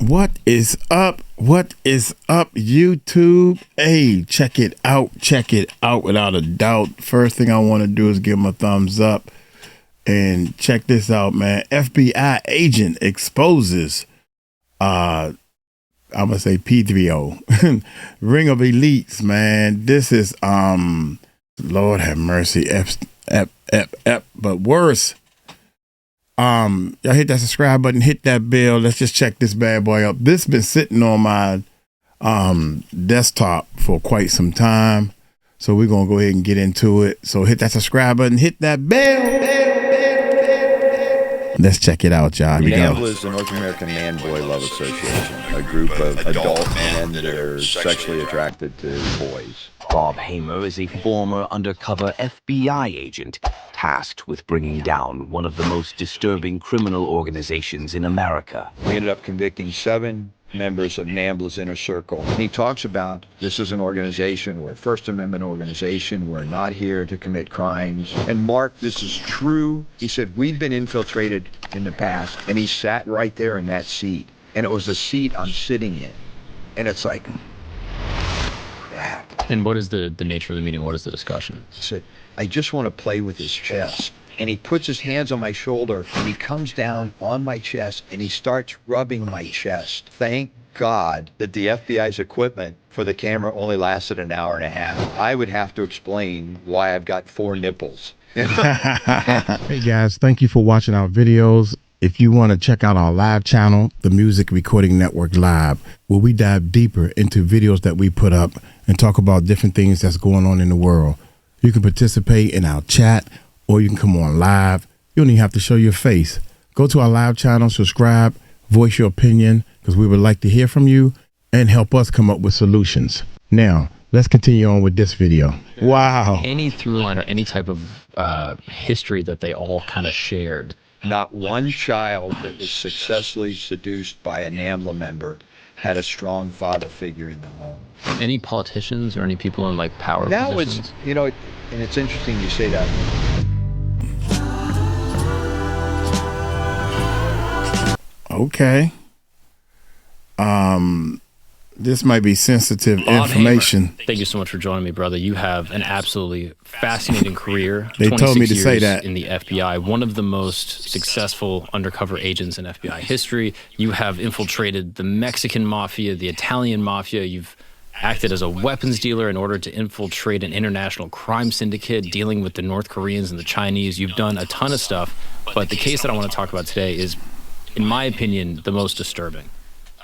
What is up? What is up, YouTube? Hey, check it out. Check it out without a doubt. First thing I want to do is give them a thumbs up. And check this out, man. FBI agent exposes, I'm going to say 𝗞𝗢𝗡𝗞𝗦. Ring of Elites, man. This is, Lord have mercy. But worse. Y'all hit that subscribe button, hit that bell. Let's just check this bad boy up. This been sitting on my desktop for quite some time. So we're going to go ahead and get into it. So hit that subscribe button, hit that bell. Let's check it out, y'all. Here we go. 𝗟𝗜𝗡𝗞𝗦 is the North American Man-Boy Love Association, a group of adult men that are sexually attracted to boys. 𝗟𝗜𝗡𝗞𝗦 is a former undercover FBI agent tasked with bringing down one of the most disturbing criminal organizations in America. We ended up convicting 7 members of 𝗟𝗡𝗡's inner circle. He talks about this is an organization, we're a First Amendment organization, we're not here to commit crimes. And Mark, this is true. He said, we've been infiltrated in the past, and he sat right there in that seat. And it was the seat I'm sitting in. And it's like, that. And what is the nature of the meeting? What is the discussion? He said, I just want to play with his chest. And he puts his hands on my shoulder, and he comes down on my chest, and he starts rubbing my chest. Thank God that the FBI's equipment for the camera only lasted an hour and a half. I would have to explain why I've got 4 nipples. Hey guys, thank you for watching our videos. If you want to check out our live channel, the Music Recording Network Live, where we dive deeper into videos that we put up and talk about different things that's going on in the world. You can participate in our chat, or you can come on live. You don't even have to show your face. Go to our live channel, subscribe, voice your opinion, because we would like to hear from you and help us come up with solutions. Now, let's continue on with this video. Wow. Any through line or any type of history that they all kind of shared? Not one child that was successfully seduced by a 𝗟𝗡𝗡 member had a strong father figure in the home. Any politicians or any people in like power That positions? was, you know, and it's interesting you say that. Okay. This might be sensitive information. Thank you so much for joining me, brother. You have an absolutely fascinating career. They told me to 26 say years that. in the FBI, one of the most successful undercover agents in FBI history. You have infiltrated the Mexican mafia, the Italian mafia. You've acted as a weapons dealer in order to infiltrate an international crime syndicate, dealing with the North Koreans and the Chinese. You've done a ton of stuff, but the case that I want to talk about today is, in my opinion, the most disturbing.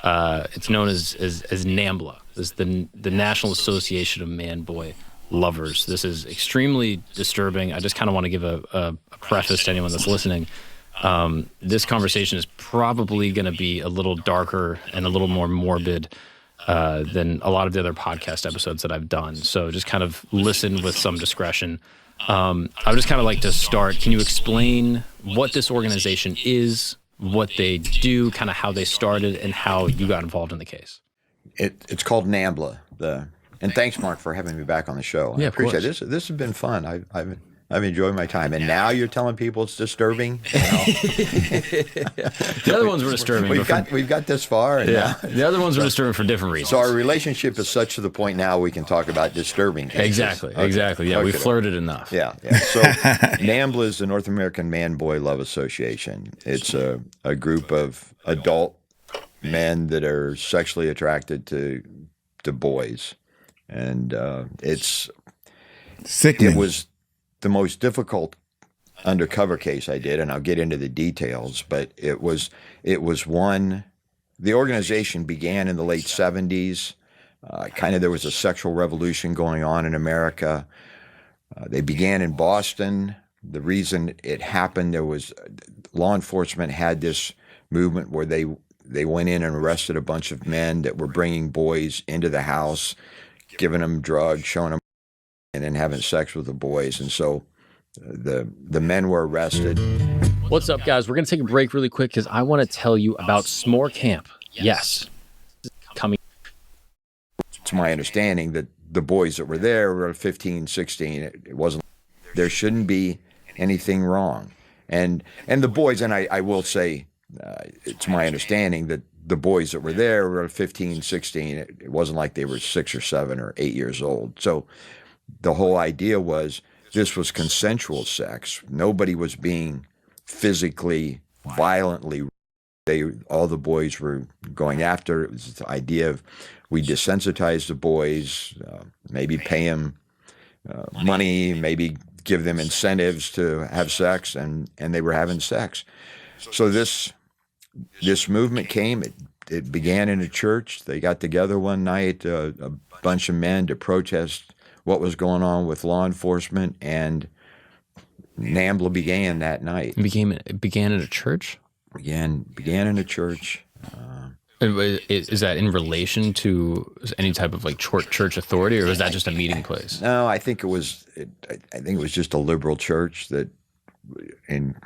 It's known as 𝗟𝗡𝗡𝗞𝗦, is the National Association of Man-Boy Lovers. This is extremely disturbing. I just kind of want to give a preface to anyone that's listening. This conversation is probably going to be a little darker and a little more morbid than a lot of the other podcast episodes that I've done. So just kind of listen with some discretion. I would just kind of like to start. Can you explain what this organization is, what they do, kind of how they started, and how you got involved in the case? It's called 𝗟𝗡𝗡𝗞𝗦. And thanks, Mark, for having me back on the show. Yeah, I of appreciate course. it. This has been fun. I've enjoyed my time. And now you're telling people it's disturbing. You know? The other ones were disturbing. We've got this far. And yeah, now, the other ones were disturbing for different reasons. so our relationship is such to the point now we can talk about disturbing cases. Exactly, Okay. exactly. Yeah, we Okay. flirted enough. Yeah. So 𝗟𝗡𝗡𝗞𝗦 is the North American Man-Boy Love Association. It's a group of adult men that are sexually attracted to boys. And it's Sickening. It was the most difficult undercover case I did, and I'll get into the details, but it was one. The organization began in the late 70s. There was a sexual revolution going on in America. They began in Boston. The reason it happened, there was law enforcement had this movement where they went in and arrested a bunch of men that were bringing boys into the house, giving them drugs, showing them, and then having sex with the boys. And so the men were arrested. What's up, guys? We're going to take a break really quick because I want to tell you about S'more Camp. Yes. Coming. It's my understanding that the boys that were there were 15, 16. It wasn't, there shouldn't be anything wrong. And the boys, and I will say, it's my understanding that the boys that were there were 15, 16. It wasn't like they were 6 or 7 or 8 years old. So the whole idea was this was consensual sex. Nobody was being physically, violently. All the boys were going after. It was the idea of we desensitize the boys, maybe pay them money, maybe give them incentives to have sex, and they were having sex. So this movement came. It began in a church. They got together one night, a bunch of men, to protest what was going on with law enforcement, and NAMBLA began that night. It began in a church? Began in a church. Is that in relation to any type of like church authority, or was that just a meeting place? No, I think it was. I think it was just a liberal church that, and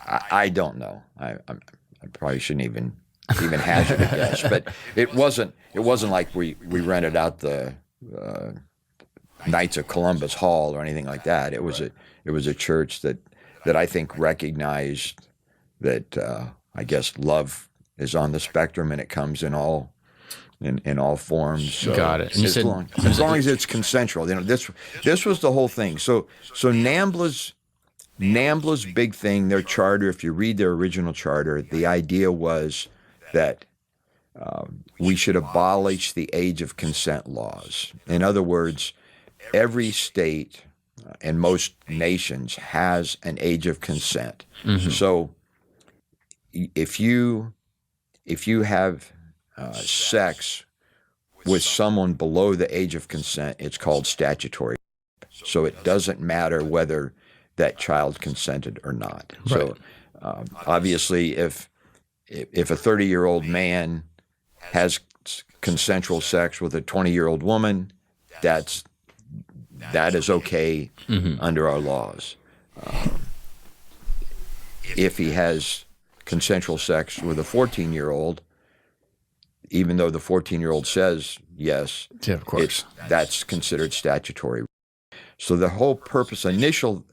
I don't know. I probably shouldn't even hazard a guess, but it wasn't like we rented out the Knights of Columbus Hall or anything like that. It was a church that I think recognized that I guess love is on the spectrum, and it comes in all forms. So got it. And as long as it's consensual, this was the whole thing. So NAMBLA's big thing, their charter. If you read their original charter, the idea was that we should abolish the age of consent laws. In other words, every state and most nations has an age of consent. Mm-hmm. So if you have sex with someone below the age of consent, it's called statutory. So it doesn't matter whether that child consented or not. Right. So obviously, if a 30-year-old man has consensual sex with a 20-year-old woman, that is okay under our laws. If he has consensual sex with a 14-year-old, even though the 14-year-old says yes, yeah, of course, that's considered statutory. So the whole purpose, initially,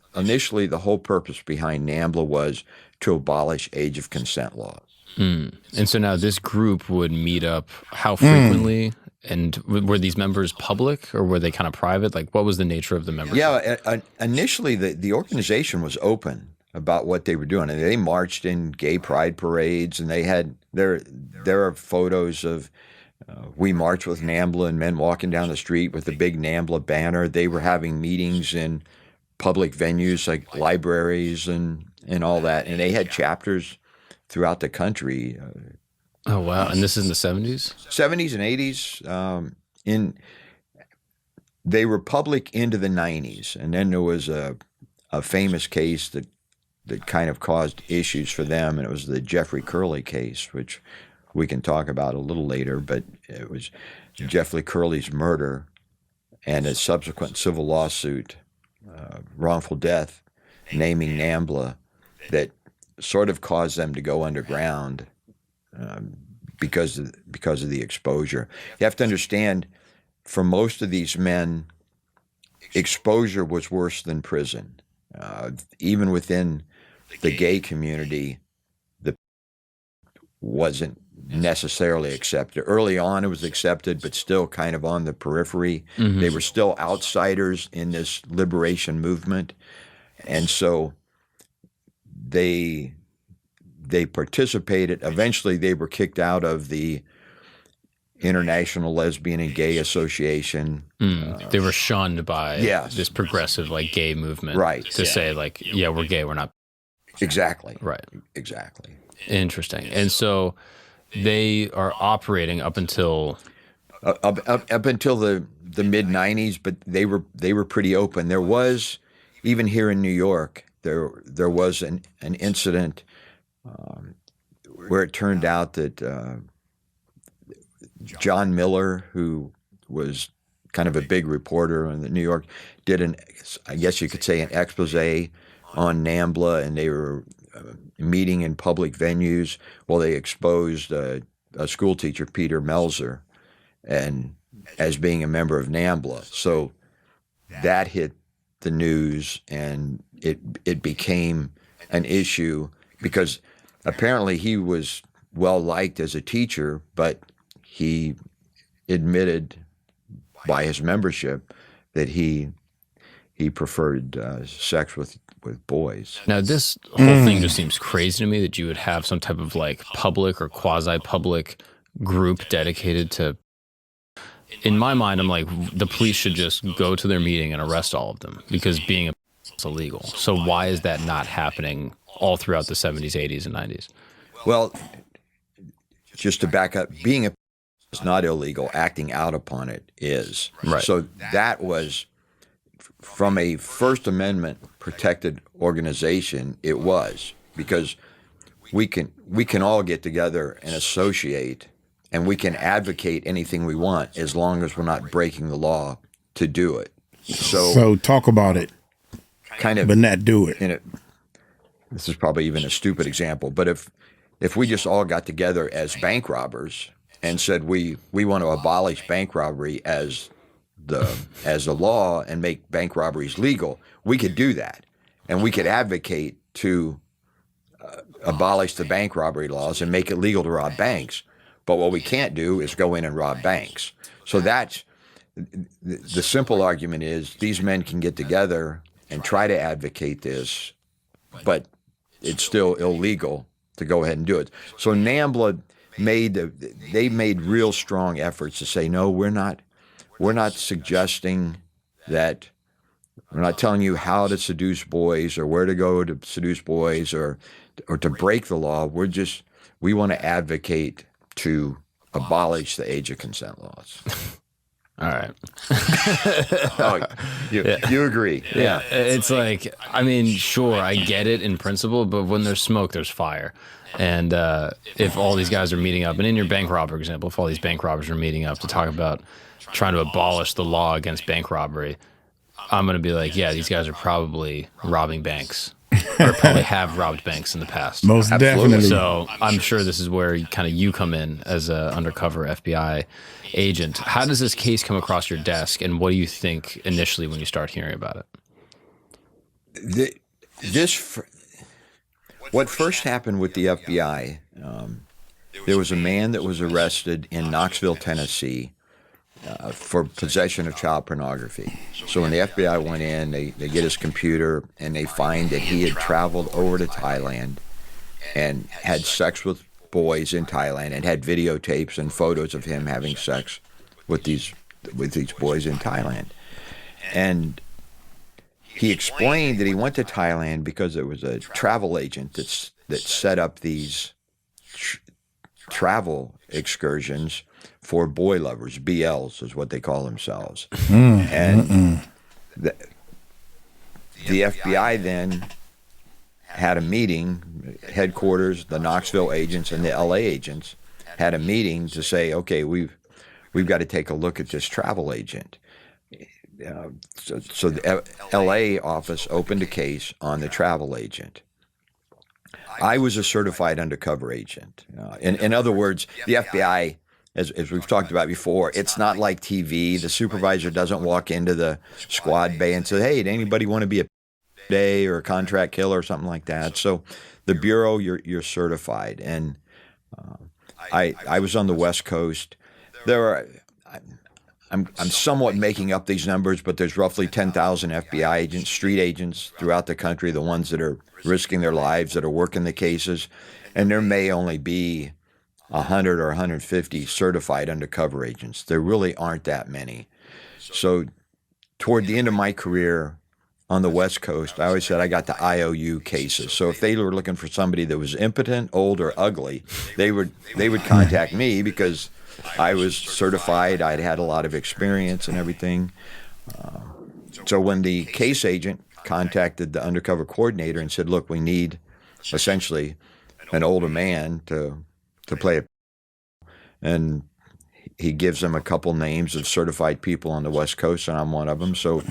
the whole purpose behind NAMBLA was to abolish age of consent laws. Mm. And so now this group would meet up how frequently? And were these members public, or were they kind of private? Like, what was the nature of the membership? Yeah, initially the organization was open about what they were doing, and they marched in gay pride parades, and they had there are photos of we marched with NAMBLA and men walking down the street with the big NAMBLA banner. They were having meetings in public venues like libraries and all that, and they had chapters throughout the country. Oh wow! And this is in the 70s? 70s and 80s. They were public into the 90s, and then there was a famous case that kind of caused issues for them, and it was the Curley case, which we can talk about a little later. But it was Curley's murder and a subsequent civil lawsuit, wrongful death, naming NAMBLA, that sort of caused them to go underground. Because of the exposure. You have to understand, for most of these men, exposure was worse than prison. Even within the gay community, the wasn't necessarily accepted. Early on, it was accepted, but still kind of on the periphery. Mm-hmm. They were still outsiders in this liberation movement, and so they participated. Eventually, they were kicked out of the International Lesbian and Gay Association. They were shunned by this progressive like gay movement, right? To say like, yeah, we're gay, we're not. Exactly. Right. Exactly. Interesting. And so they are operating up until up until the mid '90s, but they were pretty open. There was, even here in New York, there was an incident where it turned out that John Miller, who was kind of a big reporter in the New York, did I guess you could say, an expose on NAMBLA, and they were meeting in public venues. Well, they exposed a school teacher, Peter Melzer, and as being a member of NAMBLA. So that hit the news, and it became an issue because apparently he was well liked as a teacher, but he admitted by his membership that he preferred sex with boys. Now, this whole thing just seems crazy to me that you would have some type of like public or quasi-public group dedicated to. In my mind, I'm like, the police should just go to their meeting and arrest all of them because being a is illegal. So why is that not happening all throughout the 70s, 80s, and 90s? Well, just to back up, being a is not illegal. Acting out upon it is. Right. So that was, from a First Amendment protected organization, it was, because we can all get together and associate, and we can advocate anything we want as long as we're not breaking the law to do it. So talk about it, kind of, but not do it. This is probably even a stupid example, but if we just all got together as bank robbers and said we want to abolish bank robbery as the law and make bank robberies legal, we could do that, and we could advocate to abolish the bank robbery laws and make it legal to rob banks. But what we can't do is go in and rob banks. So that's the simple argument is these men can get together and try to advocate this, but it's still illegal to go ahead and do it. So NAMBLA made real strong efforts to say, no, we're not suggesting that, we're not telling you how to seduce boys or where to go to seduce boys or to break the law. We want to advocate to abolish the age of consent laws. All right. You agree? Yeah. It's like, I mean, sure, I get it in principle, but when there's smoke, there's fire. And if all these guys are meeting up, and in your bank robber example, if all these bank robbers are meeting up to talk about trying to abolish the law against bank robbery, I'm going to be like, yeah, these guys are probably robbing banks or probably have robbed banks in the past. Most definitely. So I'm sure this is where you come in as an undercover FBI agent. How does this case come across your desk, and what do you think initially when you start hearing about it? What first happened with the FBI, there was a man that was arrested in Knoxville, Tennessee, for possession of child pornography. So when the FBI went in, they get his computer and they find that he had traveled over to Thailand and had sex with boys in Thailand and had videotapes and photos of him having sex with these boys in Thailand. And he explained that he went to Thailand because there was a travel agent that set up these travel excursions for boy lovers. BLs is what they call themselves. And the FBI then had a meeting, headquarters, the Knoxville agents and the LA agents had a meeting to say, okay, we've got to take a look at this travel agent. So the LA office opened a case on the travel agent. I was a certified undercover agent. In other words, the FBI, as we've talked about before, it's not like TV. The supervisor doesn't walk into the squad bay and say, hey, does anybody want to be a day or a contract killer or something like that? So the Bureau, you're certified. And I was on the West Coast. I'm somewhat making up these numbers, but there's roughly 10,000 FBI agents, street agents throughout the country, the ones that are risking their lives, that are working the cases. And there may only be 100 or 150 certified undercover agents. There really aren't that many. So toward the end of my career on the West Coast, I always said I got the IOU cases. So if they were looking for somebody that was impotent, old, or ugly, they would contact me because I was certified. I'd had a lot of experience and everything. So when the case agent contacted the undercover coordinator and said, look, we need essentially an older man to play it, and he gives them a couple names of certified people on the West Coast, and I'm one of them. So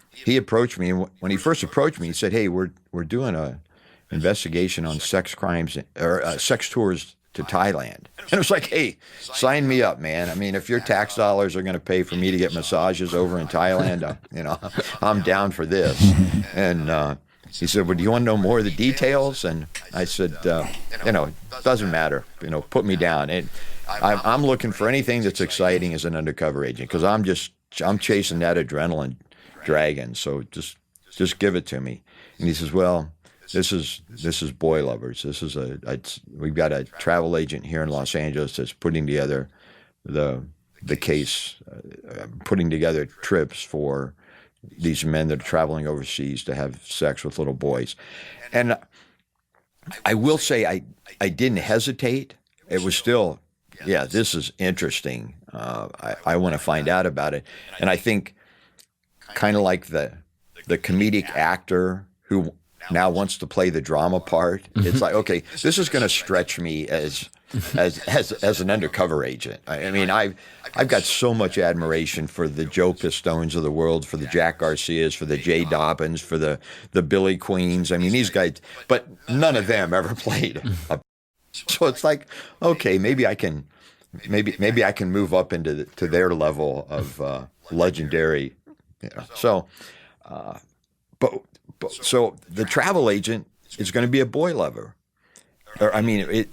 he approached me, and when he first approached me, he said, hey, we're doing a investigation on sex crimes or sex tours to Thailand. And it was like, hey, sign me up, man. I mean, if your tax dollars are going to pay for me to get massages over in Thailand, I'm down for this. And he said, well, do you want to know more of the details? And I said, it doesn't matter. Put me down. I'm looking for anything that's exciting as an undercover agent, because I'm chasing that adrenaline dragon. So just give it to me. And he says, well, this is Boy Lovers. We've got a travel agent here in Los Angeles that's putting together the case, putting together trips for these men that are traveling overseas to have sex with little boys. And I will say I didn't hesitate. It was still, this is interesting. I want to find out about it. And I think kind of like the comedic actor who now wants to play the drama part, it's like, okay, this is going to stretch me as an undercover agent. I mean, I've got so much admiration for the Joe Pistones of the world, for the Jack Garcias, for the Jay Dobbins, for the Billy Queens. I mean, these guys, but none of them ever played so it's like, okay, maybe I can move up into to their level of legendary. So the travel agent is going to be a boy lover. Or, I mean,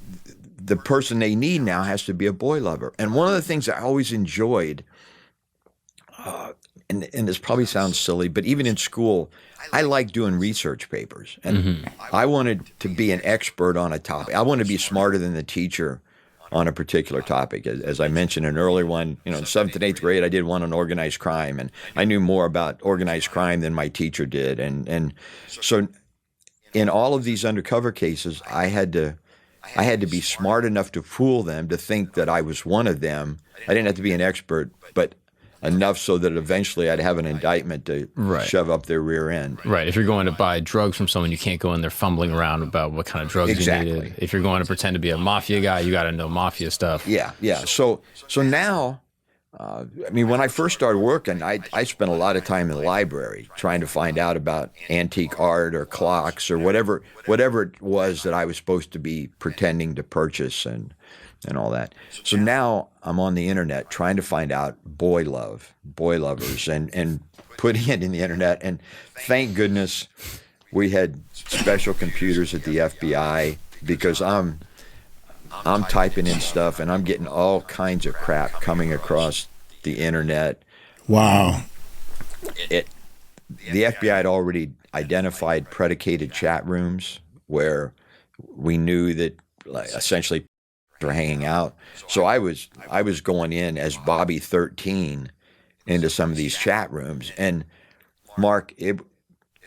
the person they need now has to be a boy lover. And one of the things I always enjoyed, and this probably sounds silly, but even in school, I like doing research papers. And I wanted to be an expert on a topic. I wanted to be smarter than the teacher on a particular topic. As I mentioned in an earlier one, in 7th and 8th grade, I did one on organized crime, and I knew more about organized crime than my teacher did. And so in all of these undercover cases, I had to be smart enough to fool them to think that I was one of them. I didn't have to be an expert, but enough so that eventually I'd have an indictment to shove up their rear end. Right. If you're going to buy drugs from someone, you can't go in there fumbling around about what kind of drugs you needed. If you're going to pretend to be a mafia guy, you got to know mafia stuff. Yeah. So now, I mean, when I first started working, I spent a lot of time in the library trying to find out about antique art or clocks or whatever it was that I was supposed to be pretending to purchase and all that. So now I'm on the internet trying to find out boy lovers, and putting it in the internet. And thank goodness we had special computers at the FBI, because I'm typing in stuff and I'm getting all kinds of crap coming across the internet. Wow. The FBI had already identified predicated chat rooms where we knew that essentially were hanging out. So I was going in as Bobby 13 into some of these chat rooms. And Mark,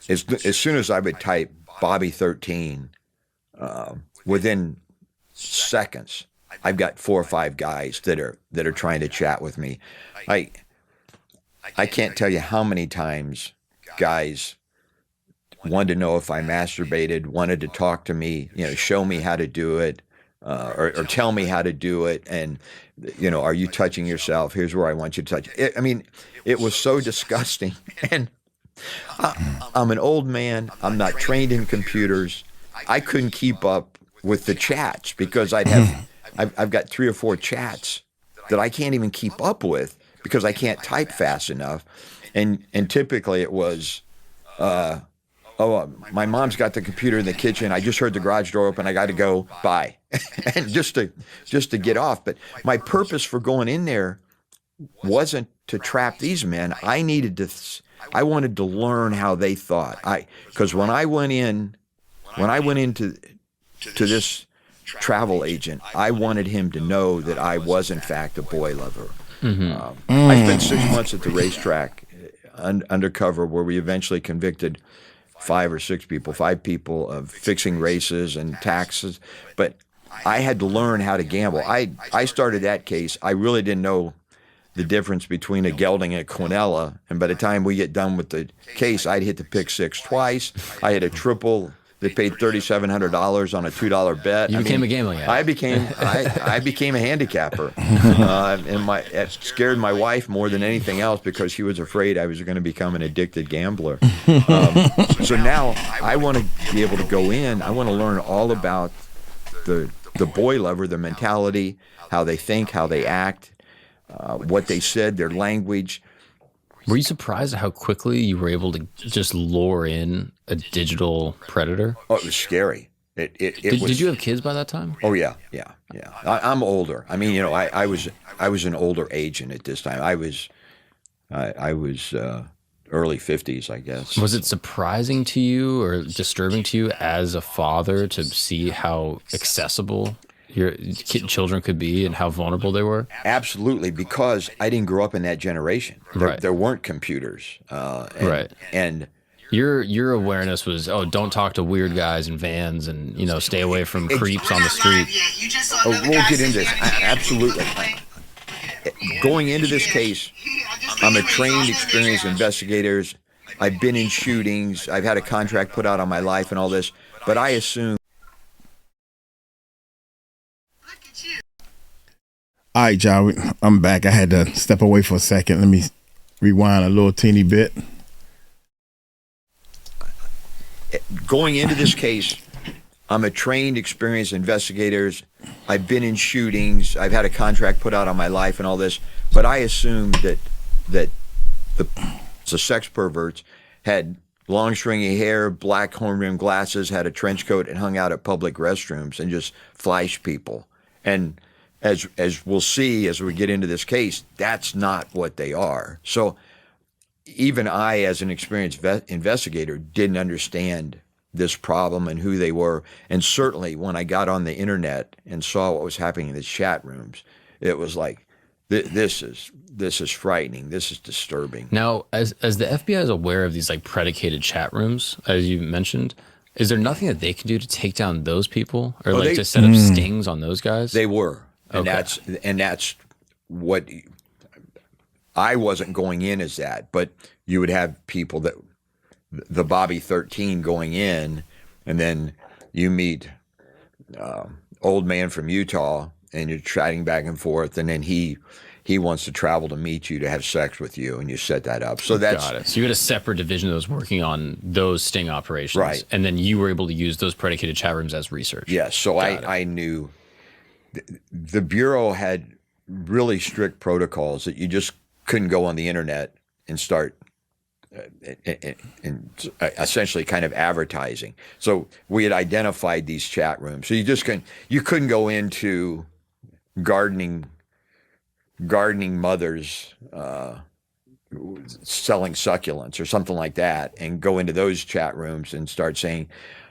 as soon as I would type Bobby 13, within seconds, I've got 4 or 5 guys that are trying to chat with me. I can't tell you how many times guys wanted to know if I masturbated, wanted to talk to me, show me how to do it, or tell me how to do it, and are you touching yourself? Here's where I want you to touch. I mean, it was so disgusting. And I'm an old man. I'm not trained in computers. I couldn't keep up with the chats, because I've got 3 or 4 chats that I can't even keep up with because I can't type fast enough. And typically it was, my mom's got the computer in the kitchen. I just heard the garage door open. I got to go. Bye. And just to get off. But my purpose for going in there wasn't to trap these men. I wanted to learn how they thought. Because when I went into this travel agent, I wanted him to know that I was in fact a boy lover. I spent 6 months at the racetrack undercover, where we eventually convicted 5 people of fixing races and taxes. But I had to learn how to gamble. I started that case. I really didn't know the difference between a gelding and a quinella. And by the time we get done with the case, I'd hit the pick 6 twice. I had a triple that paid $3,700 on a $2 bet. You became a gambling addict. I became a handicapper, and it scared my wife more than anything else, because she was afraid I was going to become an addicted gambler. So now I want to be able to go in. I want to learn all about the boy lover, their mentality, how they think, how they act, what they said, their language. Were you surprised at how quickly you were able to just lure in a digital predator? Oh, it was scary. Did you have kids by that time? Oh yeah. I'm older. I mean, I was an older agent at this time. I was early 50s, I guess. Was it surprising to you or disturbing to you as a father to see how accessible your children could be and how vulnerable they were? Absolutely, because I didn't grow up in that generation. There weren't computers. And your awareness was, don't talk to weird guys in vans and, stay away from creeps on the street. We'll get into this. Absolutely. Going into this case, I'm a trained, experienced investigator. I've been in shootings. I've had a contract put out on my life and all this, but I assume. All right, John, I'm back. I had to step away for a second. Let me rewind a little teeny bit. Going into this case, I'm a trained, experienced investigator. I've been in shootings. I've had a contract put out on my life and all this, but I assumed that the sex perverts had long stringy hair, black horn-rimmed glasses, had a trench coat, and hung out at public restrooms and just flashed people. And as we'll see as we get into this case, that's not what they are. So even I, as an experienced investigator, didn't understand this problem and who they were. And certainly when I got on the internet and saw what was happening in the chat rooms, it was like, this is frightening. This is disturbing. Now, as the FBI is aware of these like predicated chat rooms, as you mentioned, is there nothing that they can do to take down those people or to set up stings on those guys? They were. And Okay. that's what I wasn't going in as that, but you would have people that the Bobby 13 going in, and then you meet old man from Utah, and you're chatting back and forth, and then he wants to travel to meet you to have sex with you, and you set that up. So that's got it. So you had a separate division that was working on those sting operations, right? And then you were able to use those predicated chat rooms as research. Yes. So I knew the Bureau had really strict protocols that you just couldn't go on the internet and start and essentially kind of advertising. So we had identified these chat rooms. So you couldn't go into gardening mothers selling succulents or something like that and go into those chat rooms and start saying,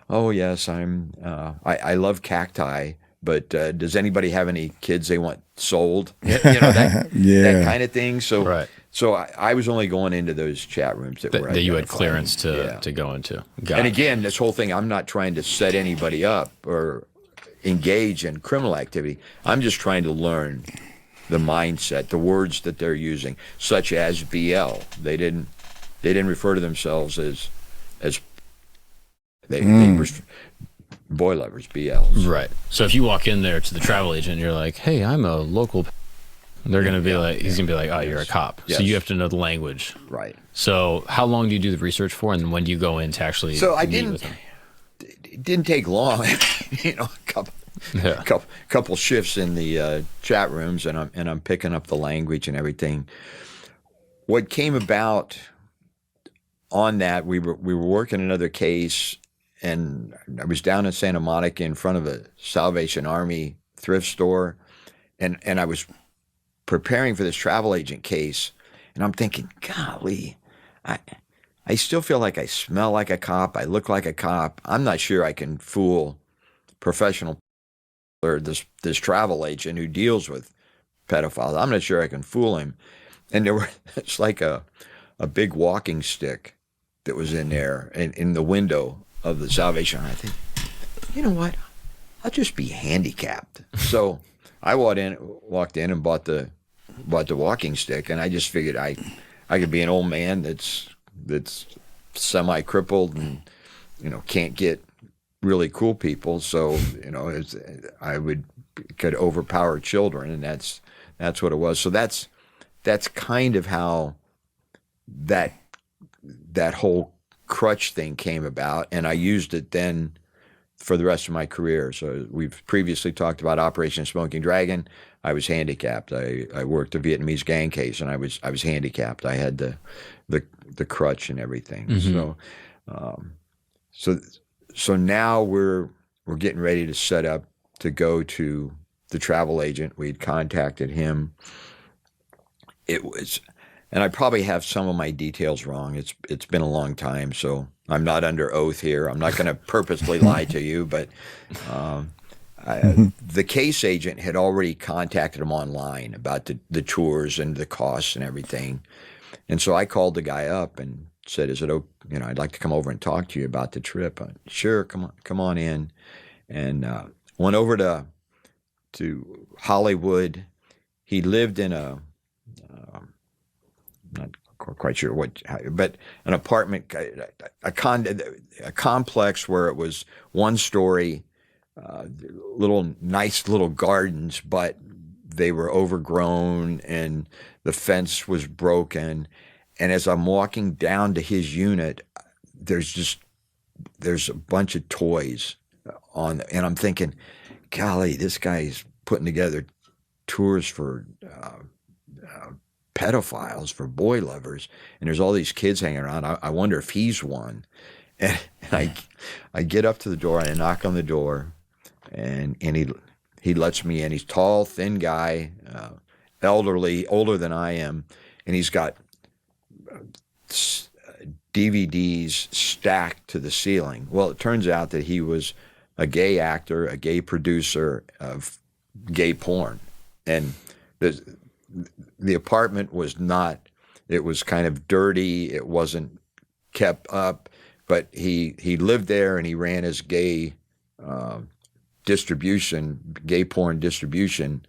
oh yes, I love cacti, but does anybody have any kids they want sold? That kind of thing. So right. So I was only going into those chat rooms that you had clearance to go into. And again, this whole thing, I'm not trying to set anybody up or engage in criminal activity. I'm just trying to learn the mindset, the words that they're using, such as BL. They didn't refer to themselves as they were boy lovers, BLs. Right. So if you walk in there to the travel agent, you're like, "Hey, I'm a local." They're going to be like, he's going to be like, "Oh, you're a cop." Yes. So you have to know the language. Right. So how long do you do the research for, and when do you go in to actually meet with them? It didn't take long. A couple shifts in the chat rooms, and I'm picking up the language and everything. What came about on that, we were working another case, and I was down in Santa Monica in front of a Salvation Army thrift store, and I was preparing for this travel agent case, and I'm thinking, golly, I still feel like I smell like a cop. I look like a cop. I'm not sure I can fool professional or this travel agent who deals with pedophiles. I'm not sure I can fool him. And it's like a big walking stick that was in there in the window of the Salvation Army. I think, you know what? I'll just be handicapped. So I walked in and bought the walking stick, and I just figured I could be an old man that's semi-crippled and can't get really cool people. So I could overpower children, and that's what it was. So that's kind of how that whole crutch thing came about, and I used it then for the rest of my career. So we've previously talked about Operation Smoking Dragon. I was handicapped. I worked a Vietnamese gang case, and I was handicapped. I had the crutch and everything. So now we're getting ready to set up to go to the travel agent. We'd contacted him. It was, and I probably have some of my details wrong. It's been a long time, so I'm not under oath here. I'm not going to purposely lie to you, but the case agent had already contacted him online about the tours and the costs and everything. And so I called the guy up and said, "Is it okay? I'd like to come over and talk to you about the trip." Sure, come on in. And went over to Hollywood. He lived in not quite sure but an apartment, a complex where it was one story, nice little gardens, but they were overgrown and the fence was broken. And as I'm walking down to his unit, there's a bunch of toys and I'm thinking, golly, this guy's putting together tours for pedophiles, for boy lovers, and there's all these kids hanging around. I wonder if he's one. And I get up to the door and I knock on the door, and he lets me in. He's tall, thin guy, elderly, older than I am, and he's got DVDs stacked to the ceiling. Well, it turns out that he was a gay actor, a gay producer of gay porn. And the apartment was not, it was kind of dirty. It wasn't kept up, but he lived there and he ran his gay gay porn distribution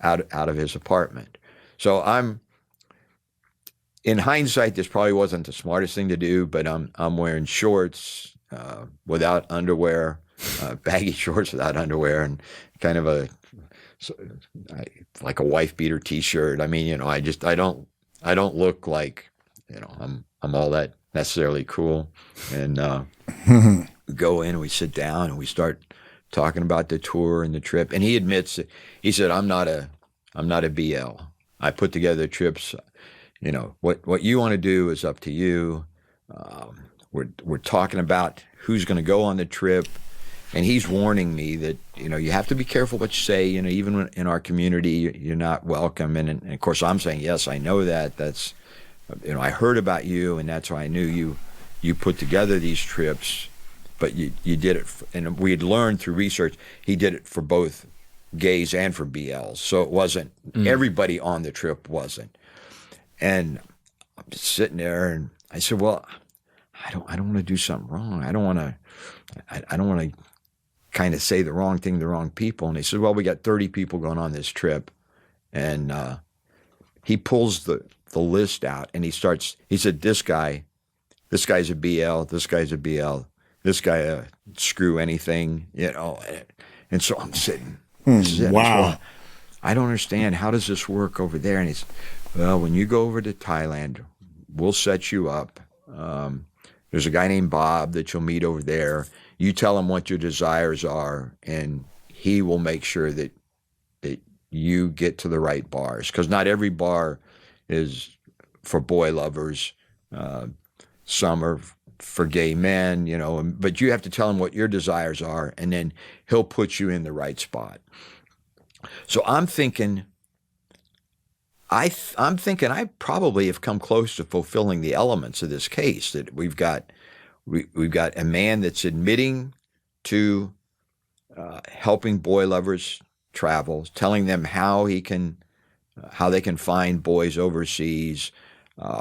out of his apartment. So in hindsight, this probably wasn't the smartest thing to do, but I'm wearing shorts without underwear, baggy shorts without underwear, and kind of like a wife beater T-shirt. I mean, I don't look like, I'm all that necessarily cool. And we go in and we sit down and we start talking about the tour and the trip. And he admits that, he said, I'm not a BL. I put together trips. What you want to do is up to you. We're talking about who's going to go on the trip. And he's warning me that, you have to be careful what you say. Even in our community, you're not welcome. And of course, I'm saying, yes, I know that. That's, I heard about you, and that's why I knew you put together these trips. But you did it, and we had learned through research, he did it for both gays and for BLs. So it wasn't, everybody on the trip wasn't. And I'm just sitting there, and I said, well, I don't want to do something wrong. I don't want to kind of say the wrong thing to the wrong people. And he said, well, we got 30 people going on this trip. And he pulls the list out, and he said, this guy's a BL, this guy's a BL, this guy screw anything, And so I'm sitting. Wow. I don't understand. How does this work over there? And he's, well, when you go over to Thailand, we'll set you up. There's a guy named Bob that you'll meet over there. You tell him what your desires are, and he will make sure that you get to the right bars. Because not every bar is for boy lovers. Some are for gay men, but you have to tell him what your desires are, and then he'll put you in the right spot. So I'm thinking, I probably have come close to fulfilling the elements of this case. That we've got a man that's admitting to helping boy lovers travel, telling them how they can find boys overseas,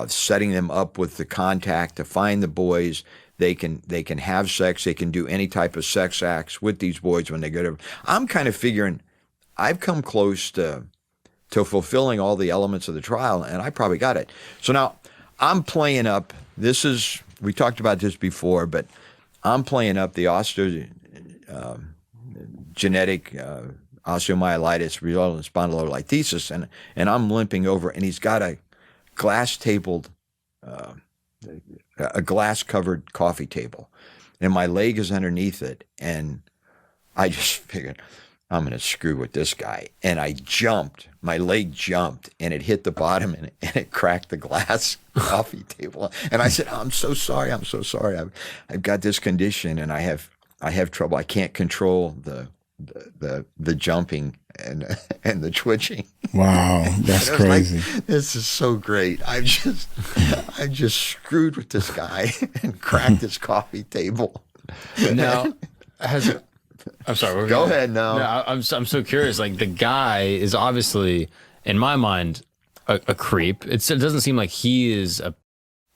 setting them up with the contact to find the boys. They can have sex. They can do any type of sex acts with these boys when they go to. I'm kind of figuring I've come close to fulfilling all the elements of the trial, and I probably got it. So now I'm playing up. We talked about this before, but I'm playing up the genetic osteomyelitis resulting in spondylolisthesis, and I'm limping over, and he's got a glass-covered coffee table, and my leg is underneath it, and I just figured, I'm going to screw with this guy. And I jumped, my leg jumped, and it hit the bottom, and it cracked the glass coffee table. And I said, I'm so sorry. I've got this condition, and I have trouble. I can't control the jumping and the twitching. Wow, that's crazy. Like, this is so great. I just screwed with this guy and cracked his coffee table. Now, I'm sorry. Go ahead now. No, I'm so curious. Like, the guy is obviously, in my mind, a creep. It doesn't seem like he is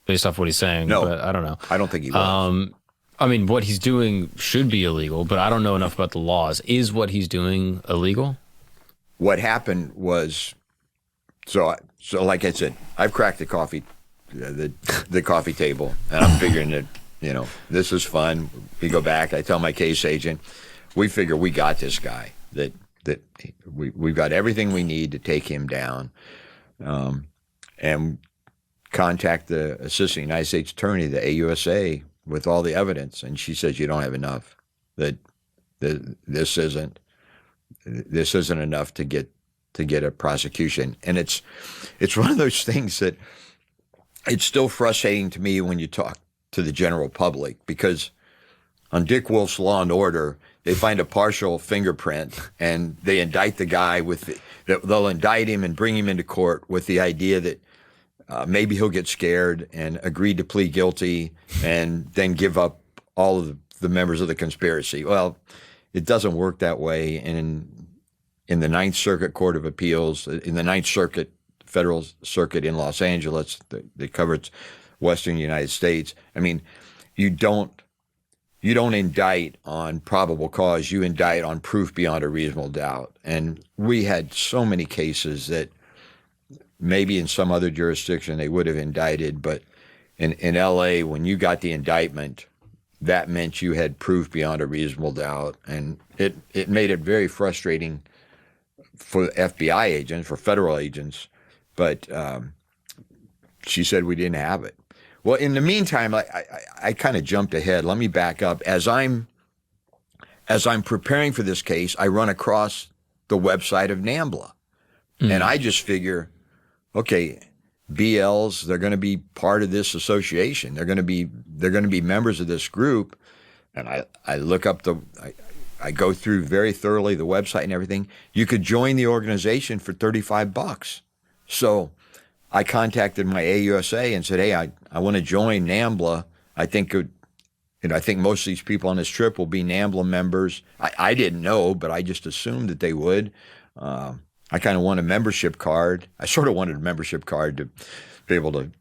based off what he's saying. No, but I don't know. I don't think he was. I mean, what he's doing should be illegal, but I don't know enough about the laws. Is what he's doing illegal? What happened was, so like I said, I've cracked the coffee table, and I'm figuring that, this is fun. We go back. I tell my case agent, we figure we got this guy, that we've got everything we need to take him down, and contact the assistant United States attorney, the AUSA, with all the evidence. And she says, you don't have enough, that this isn't enough to get a prosecution. And it's one of those things that it's still frustrating to me when you talk to the general public, because on Dick Wolf's Law and Order, they find a partial fingerprint and they indict the guy they'll indict him and bring him into court with the idea that maybe he'll get scared and agree to plead guilty and then give up all of the members of the conspiracy. Well, it doesn't work that way. And in the Ninth Circuit Court of Appeals, in the Ninth Circuit Federal Circuit in Los Angeles that covers Western United States, I mean, you don't indict on probable cause. You indict on proof beyond a reasonable doubt. And we had so many cases that maybe in some other jurisdiction they would have indicted, but in L.A., when you got the indictment, that meant you had proof beyond a reasonable doubt. And it made it very frustrating for FBI agents, for federal agents. But she said we didn't have it. Well, in the meantime, I kind of jumped ahead. Let me back up. As I'm preparing for this case, I run across the website of NAMBLA. And I just figure, okay, BLs, they're going to be part of this association. They're going to be members of this group. And I look up I go through very thoroughly the website and everything. You could join the organization for $35. So I contacted my AUSA and said, hey, I want to join NAMBLA. I think most of these people on this trip will be NAMBLA members. I didn't know, but I just assumed that they would. I kind of want a membership card. I sort of wanted a membership card to be able to,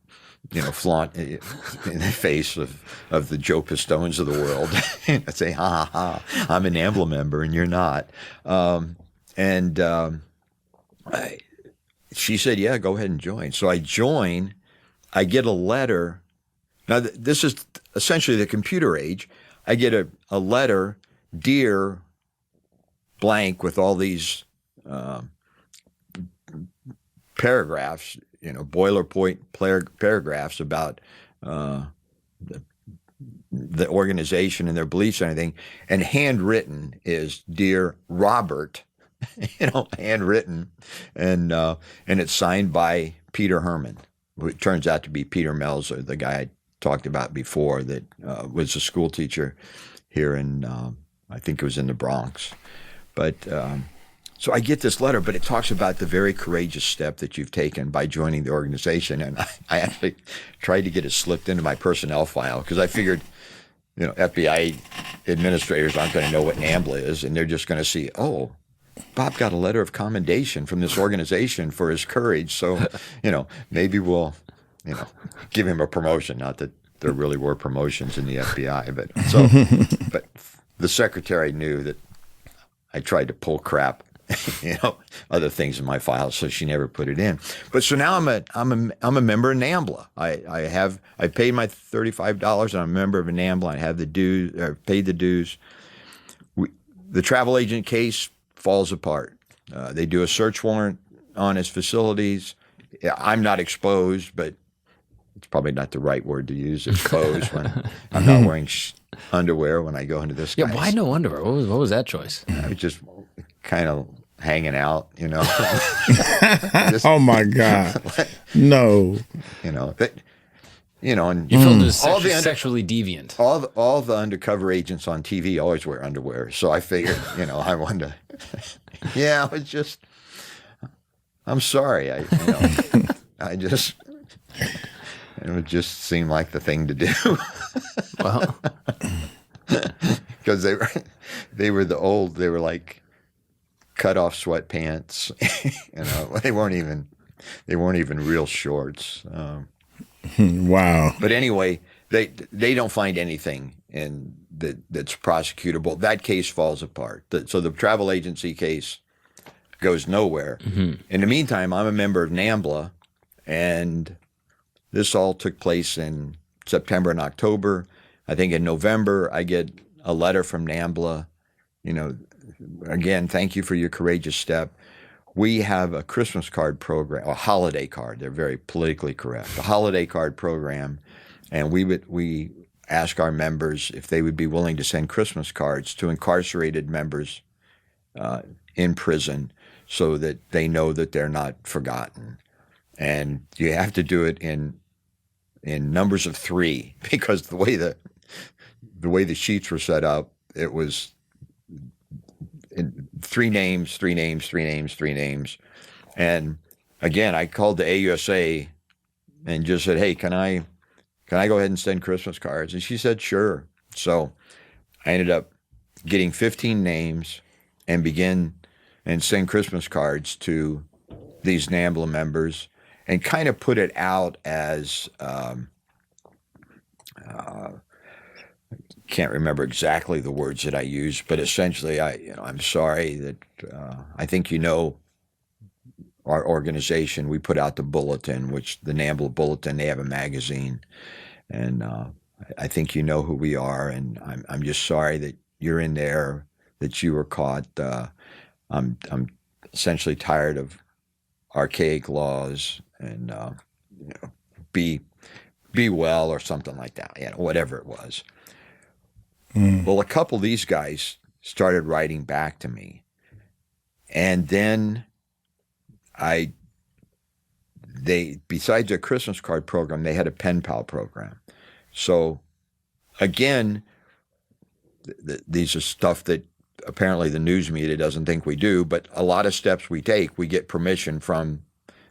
flaunt in the face of the Joe Pistones of the world. And say, ha, ha, ha, I'm a NAMBLA member and you're not. She said, yeah, go ahead and join. So I join. I get a letter. Now, this is essentially the computer age. I get a letter, dear blank, with all these paragraphs, boilerplate paragraphs about the organization and their beliefs and everything. And handwritten is Dear Robert, handwritten, and it's signed by Peter Herman, who turns out to be Peter Melzer, the guy I talked about before that was a school teacher here in, I think it was in the Bronx. But so I get this letter, but it talks about the very courageous step that you've taken by joining the organization. And I actually tried to get it slipped into my personnel file because I figured, FBI administrators aren't going to know what NAMBLA is, and they're just going to see, oh, Bob got a letter of commendation from this organization for his courage. So, maybe we'll, give him a promotion. Not that there really were promotions in the FBI, but the secretary knew that I tried to pull crap, other things in my file, so she never put it in. But so now I'm a member of NAMBLA. I paid my $35 and I'm a member of a NAMBLA. I have the dues, or paid the dues. The travel agent case falls apart. They do a search warrant on his facilities. I'm not exposed, but it's probably not the right word to use, exposed, when I'm not wearing underwear when I go into this guy's. Yeah, why no underwear? What was that choice? I just kind of hanging out, Just, Oh my God. No. And You felt as all the sexually deviant. all the undercover agents on TV always wear underwear, so I figured, I wanted to. Yeah, it's just. I'm sorry. I just. It would just seem like the thing to do. Well, because they were like cut off sweatpants. They weren't even real shorts. Wow. But anyway, they don't find anything that's prosecutable. That case falls apart. So the travel agency case goes nowhere. mm-hmm. In the meantime, I'm a member of NAMBLA, and this all took place in September and October. I think in November, I get a letter from NAMBLA. Again, thank you for your courageous step. We have a Christmas card program, a holiday card. They're very politically correct. A holiday card program, and we ask our members if they would be willing to send Christmas cards to incarcerated members in prison, so that they know that they're not forgotten. And you have to do it in numbers of 3, because the way the sheets were set up, it was in 3 names, 3 names, 3 names, 3 names. And again, I called the AUSA and just said, "Hey, can I go ahead and send Christmas cards?" And she said, "Sure." So I ended up getting 15 names and send Christmas cards to these NAMBLA members, and kind of put it out as can't remember exactly the words that I used, but essentially, I'm sorry that I think our organization. We put out the bulletin, which the NAMBLA bulletin. They have a magazine, and I think you know who we are, and I'm just sorry that you're in there, that you were caught. I'm essentially tired of archaic laws, and be well, or something like that, whatever it was. Well, a couple of these guys started writing back to me, and then besides a Christmas card program, they had a pen pal program. So again, these are stuff that apparently the news media doesn't think we do, but a lot of steps we take, we get permission from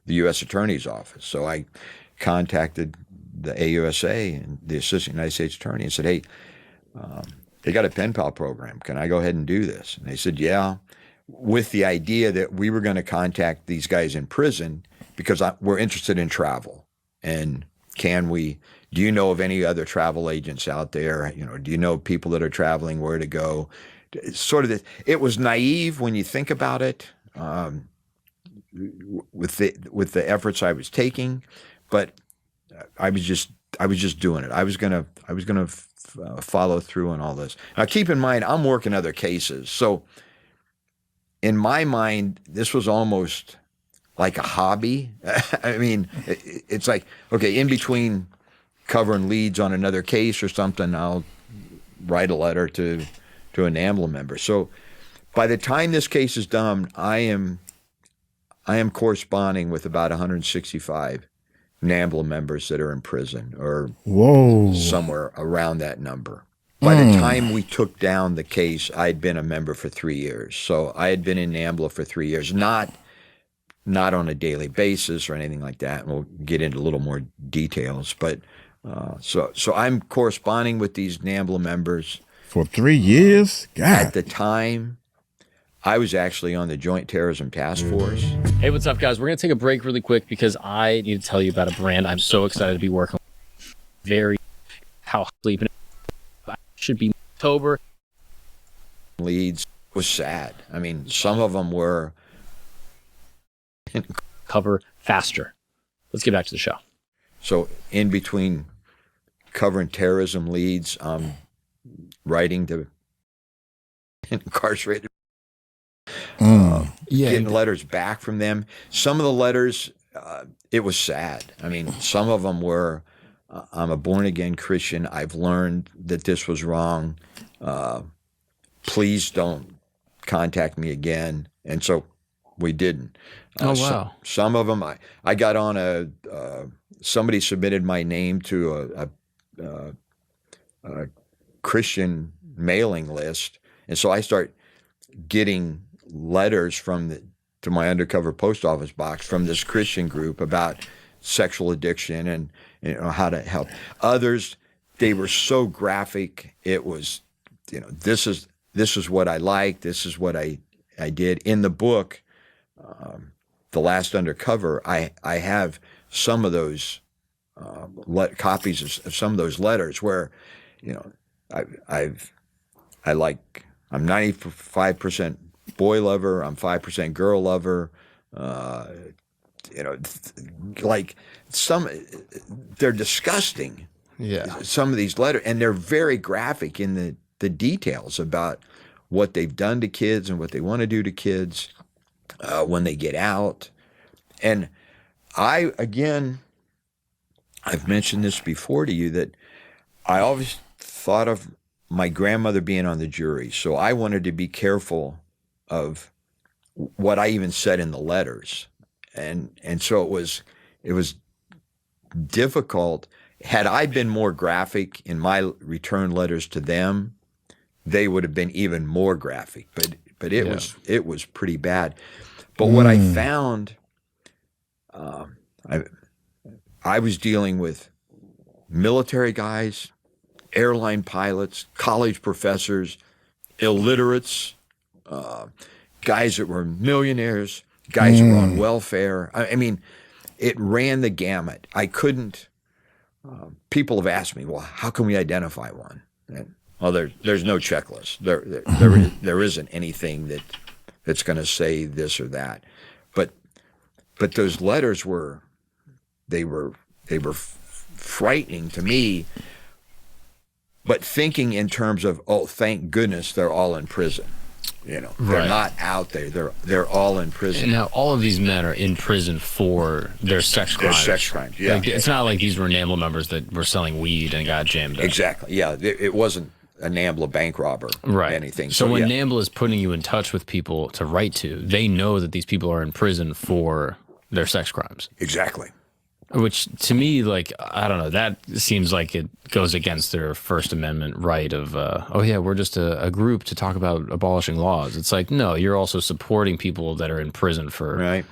the U.S. Attorney's Office. So I contacted the AUSA and the Assistant United States Attorney and said, "Hey, they got a pen pal program. Can I go ahead and do this?" And they said, "Yeah," with the idea that we were going to contact these guys in prison because we're interested in travel. And do you know of any other travel agents out there? Do you know people that are traveling, where to go? It was naive when you think about it, with the efforts I was taking, but I was just doing it. I was gonna follow through on all this. Now, keep in mind, I'm working other cases, so in my mind, this was almost like a hobby. I mean, it's like, okay, in between covering leads on another case or something, I'll write a letter to a NAMBLA member. So by the time this case is done, I am corresponding with about 165 NAMBLA members that are in prison, or somewhere around that number. By the time we took down the case, I'd been a member for 3 years. So I had been in NAMBLA for 3 years, not on a daily basis or anything like that. And we'll get into a little more details. But so I'm corresponding with these NAMBLA members. For 3 years? God. At the time, I was actually on the Joint Terrorism Task Force. Hey, what's up, guys? We're going to take a break really quick because I need to tell you about a brand I'm so excited to be working with. How sleeping should be October. Leads was sad. I mean, some of them were cover faster. Let's get back to the show. So in between covering terrorism leads, writing to incarcerated, getting letters back from them. Some of the letters, it was sad. I mean, some of them were, "I'm a born-again Christian. I've learned that this was wrong. Please don't contact me again. And so we didn't. Oh, wow. Some of them, I got on somebody submitted my name to a Christian mailing list. And so I start getting letters to my undercover post office box from this Christian group about sexual addiction and how to help others. They were so graphic. It was, this is what I like. This is what I did. In the book, The Last Undercover, I have some of those copies of some of those letters where, I'm 95% boy lover. I'm 5% girl lover. They're disgusting. Yeah. Some of these letters, and they're very graphic in the details about what they've done to kids and what they want to do to kids when they get out. And I've mentioned this before to you, that I always thought of my grandmother being on the jury, so I wanted to be careful of what I even said in the letters, and so it was difficult. Had I been more graphic in my return letters to them, they would have been even more graphic. But it was pretty bad. But what I found, I was dealing with military guys, airline pilots, college professors, illiterates, guys that were millionaires, guys that were on welfare. I mean, it ran the gamut. I couldn't. People have asked me, well, how can we identify one? And, well, there's no checklist. There isn't anything that's going to say this or that. But those letters were frightening to me. But thinking in terms of, oh, thank goodness they're all in prison. They're not out there. They're all in prison. And now all of these men are in prison for their sex crimes. Their sex crimes, yeah. It's not like these were NAMBLA members that were selling weed and got jammed up. Exactly, yeah. It wasn't a NAMBLA bank robber or anything. So when NAMBLA is putting you in touch with people to write to, they know that these people are in prison for their sex crimes. Exactly. Which to me, I don't know, that seems like it goes against their First Amendment right of, we're just a group to talk about abolishing laws. It's like, no, you're also supporting people that are in prison for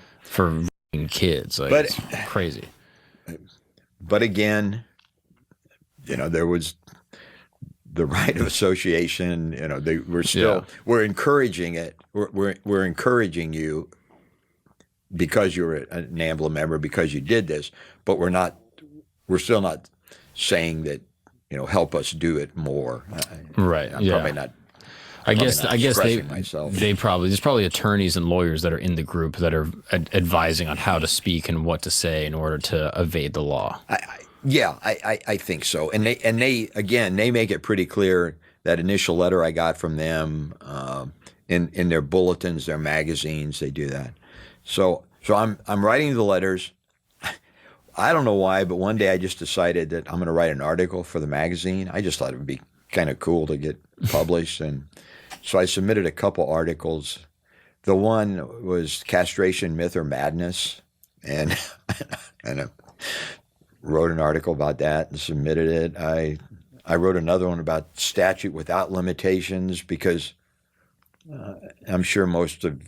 kids. It's crazy. But again, there was the right of association. We're encouraging it. We're encouraging you, because you're a NAMBLA member, because you did this, but we're still not saying that, help us do it more. Right. I'm probably not. I guess myself. There's probably attorneys and lawyers that are in the group that are advising on how to speak and what to say in order to evade the law. I think so. And they make it pretty clear. That initial letter I got from them, in their bulletins, their magazines, they do that. So I'm writing the letters. I don't know why, but one day I just decided that I'm going to write an article for the magazine. I just thought it would be kind of cool to get published, and so I submitted a couple articles. The one was Castration, Myth or Madness, and I wrote an article about that and submitted it. I wrote another one about statute without limitations, because I'm sure most of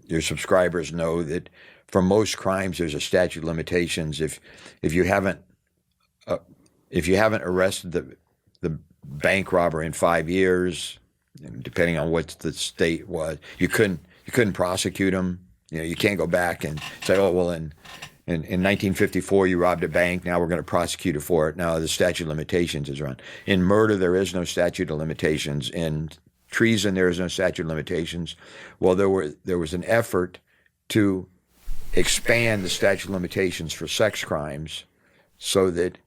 your subscribers know that for most crimes there's a statute of limitations. If you haven't arrested the bank robber in 5 years, depending on what the state was, you couldn't prosecute him. You can't go back and say, oh well, in 1954 you robbed a bank, now we're going to prosecute you for it. Now the statute of limitations is run. In murder there is no statute of limitations. In treason there is no statute of limitations. Well, there was an effort to expand the statute of limitations for sex crimes so that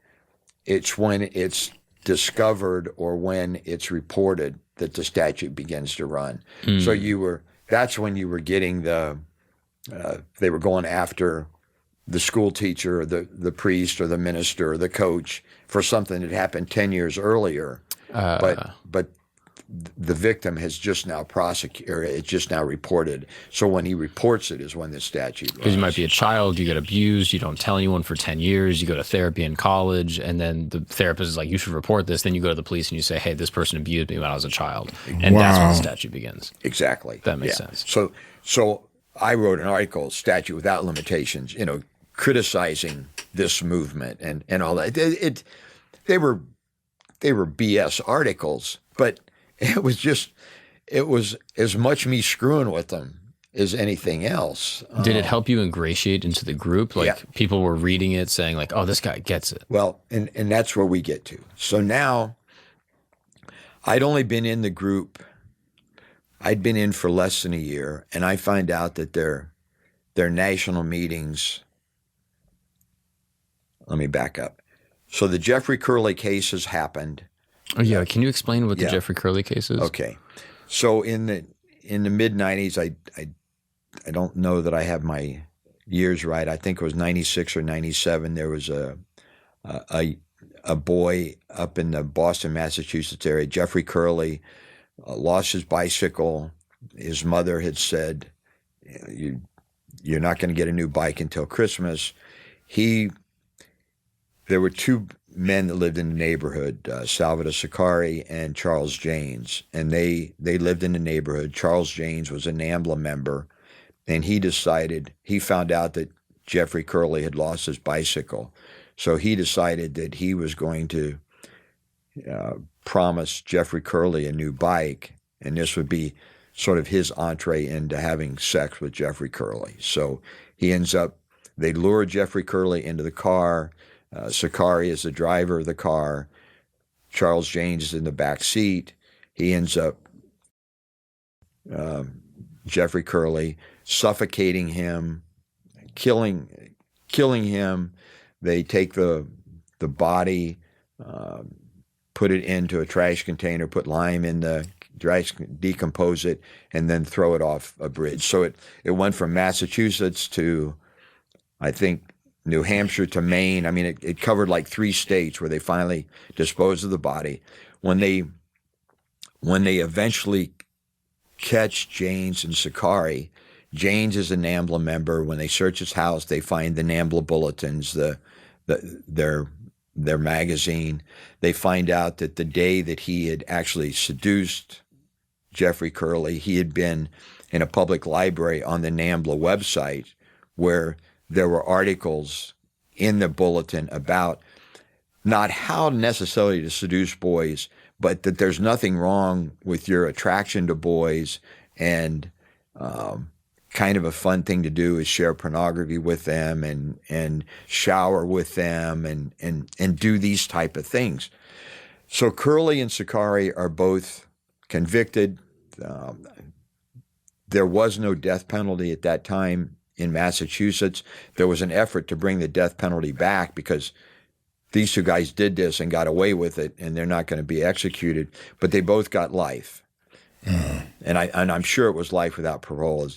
it's when it's discovered or when it's reported that the statute begins to run. So that's when you were getting they were going after the school teacher or the priest or the minister or the coach for something that happened 10 years earlier. But the victim has just now prosecuted, or it's just now reported. So when he reports it is when the statute runs. Because you might be a child, you get abused, you don't tell anyone for 10 years, you go to therapy in college, and then the therapist is like, you should report this. Then you go to the police and you say, hey, this person abused me when I was a child. And that's when the statute begins. Exactly. That makes sense. So I wrote an article, Statute Without Limitations, criticizing this movement and all that. They were BS articles, but it was as much me screwing with them as anything else. Did it help you ingratiate into the group? Like people were reading it saying like, oh, this guy gets it. Well, and that's where we get to. So now I'd only been in the group. I'd been in for less than a year, and I find out that their national meetings. Let me back up. So the Jeffrey Curley case has happened. Oh yeah, can you explain what the Jeffrey Curley case is? Okay, so in the mid '90s, I don't know that I have my years right. I think it was '96 or '97. There was a boy up in the Boston, Massachusetts area, Jeffrey Curley, lost his bicycle. His mother had said, "You're not going to get a new bike until Christmas." There were two men that lived in the neighborhood, Salvador Sakari and Charles Janes, and they lived in the neighborhood. Charles Janes was a NAMBLA member, and he found out that Jeffrey Curley had lost his bicycle, so he decided that he was going to promise Jeffrey Curley a new bike, and this would be sort of his entree into having sex with Jeffrey Curley. So they lure Jeffrey Curley into the car. Sakari is the driver of the car. Charles Janes is in the back seat. He ends up Jeffrey Curley, suffocating him, killing him. They take the body, put it into a trash container, put lime in the trash, decompose it, and then throw it off a bridge. So it went from Massachusetts to, I think, New Hampshire to Maine. I mean, it covered like 3 states where they finally disposed of the body. When they eventually catch Janes and Sakari, Janes is a NAMBLA member. When they search his house, they find the NAMBLA bulletins, their magazine. They find out that the day that he had actually seduced Jeffrey Curley, he had been in a public library on the NAMBLA website where there were articles in the bulletin about not how necessarily to seduce boys, but that there's nothing wrong with your attraction to boys, and kind of a fun thing to do is share pornography with them and shower with them and do these type of things. So Curley and Sakari are both convicted. There was no death penalty at that time in Massachusetts. There was an effort to bring the death penalty back because these two guys did this and got away with it, and they're not going to be executed. But they both got life, and I'm sure it was life without parole,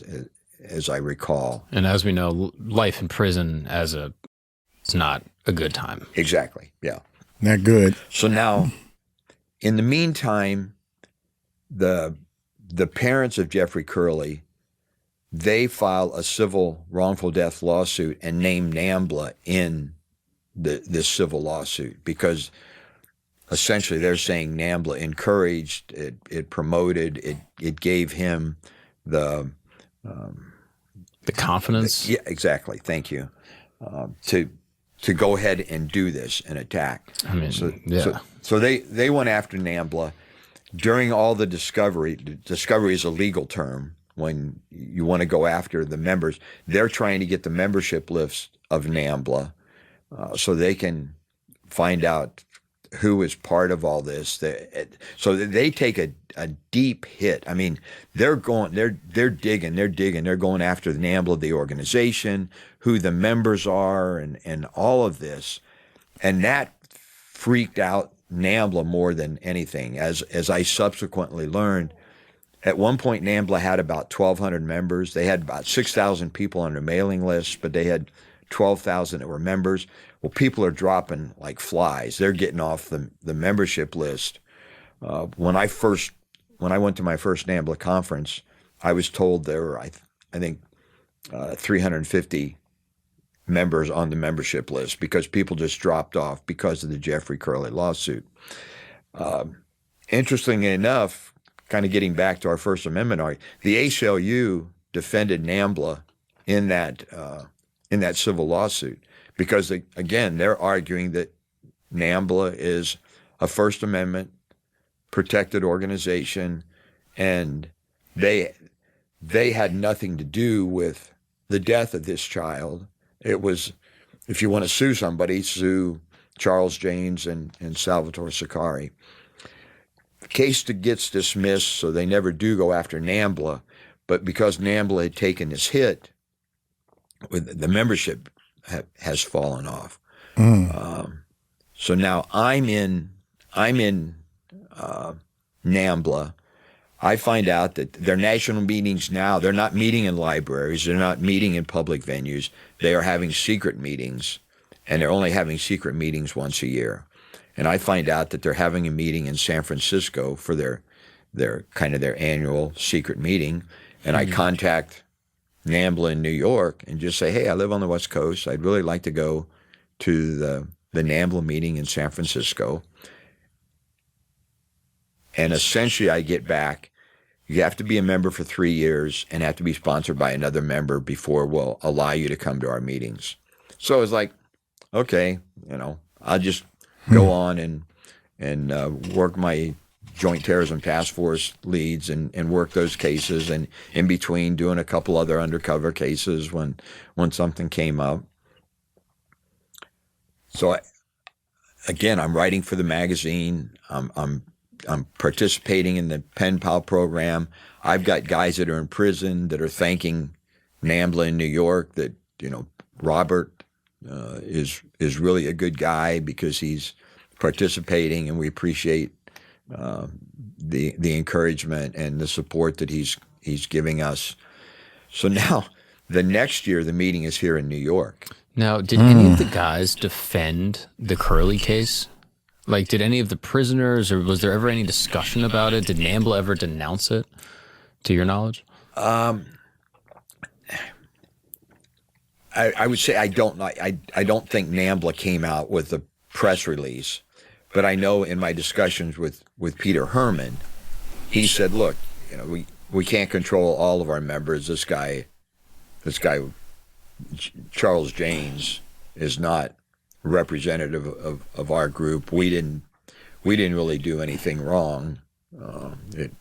as I recall. And as we know, life in prison it's not a good time. Exactly. Yeah. Not good. So now, in the meantime, the parents of Jeffrey Curley, they file a civil wrongful death lawsuit and name NAMBLA in this civil lawsuit because essentially they're saying NAMBLA encouraged, it promoted, it gave him the confidence. Yeah, exactly. Thank you. To go ahead and do this and attack. I mean, so they went after NAMBLA during all the discovery. Discovery is a legal term. When you want to go after the members, they're trying to get the membership list of NAMBLA so they can find out who is part of all this. So they take a deep hit. I mean, they're digging, they're going after the NAMBLA, the organization, who the members are, and all of this. And that freaked out NAMBLA more than anything, as I subsequently learned. At one point, NAMBLA had about 1,200 members. They had about 6,000 people on their mailing list, but they had 12,000 that were members. Well, people are dropping like flies. They're getting off the membership list. When I first when I went to my first NAMBLA conference, I was told there were, I think, 350 members on the membership list because people just dropped off because of the Jeffrey Curley lawsuit. Interestingly enough, kind of getting back to our First Amendment argument, the ACLU defended NAMBLA in that civil lawsuit because, again, they're arguing that NAMBLA is a First Amendment protected organization, and they had nothing to do with the death of this child. It was, if you want to sue somebody, sue Charles James and Salvatore Siccari. The case gets dismissed, so they never do go after NAMBLA, but because NAMBLA had taken this hit, the membership has fallen off. So now I'm in NAMBLA. I find out that their national meetings now, they're not meeting in libraries, they're not meeting in public venues, they are having secret meetings, and they're only having secret meetings once a year. And I find out that they're having a meeting in San Francisco for their annual secret meeting, and I contact NAMBLA in New York and just say, hey, I live on the West Coast, I'd really like to go to the NAMBLA meeting in San Francisco. And essentially I get back, you have to be a member for 3 years and have to be sponsored by another member before we'll allow you to come to our meetings. So I was like, okay, I'll just go on and work my Joint Terrorism Task Force leads and work those cases, and in between doing a couple other undercover cases when something came up. So I'm writing for the magazine. I'm participating in the pen pal program. I've got guys that are in prison that are thanking NAMBLA in New York that, Robert is really a good guy because he's participating, and we appreciate the encouragement and the support that he's giving us. So now the next year the meeting is here in New York. Now, did any of the guys defend the Curley case? Like, did any of the prisoners, or was there ever any discussion about it? Did NAMBLA ever denounce it, to your knowledge? I would say I don't know. I don't think NAMBLA came out with a press release, but I know in my discussions with Peter Herman, he said, look, we can't control all of our members. This guy, Charles James, is not representative of our group. We didn't really do anything wrong. It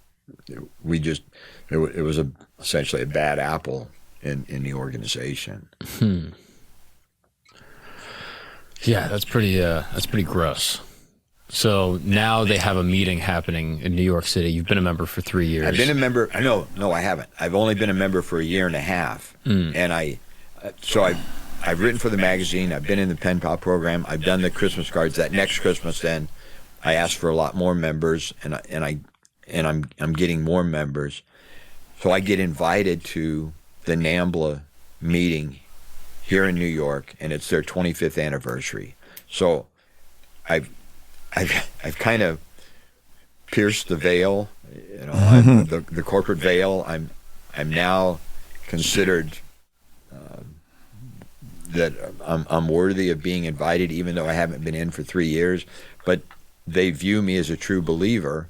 was essentially a bad apple in the organization. Yeah, that's pretty gross. So now they have a meeting happening in New York City. You've been a member for 3 years. I've been a member. No, I haven't. I've only been a member for a year and a half. And I've written for the magazine. I've been in the pen pal program. I've done the Christmas cards. That next Christmas, then I asked for a lot more members, and I'm getting more members. So I get invited to the NAMBLA meeting here in New York, and it's their 25th anniversary. So I've kind of pierced the veil, the corporate veil. I'm now considered that I'm worthy of being invited, even though I haven't been in for 3 years. But they view me as a true believer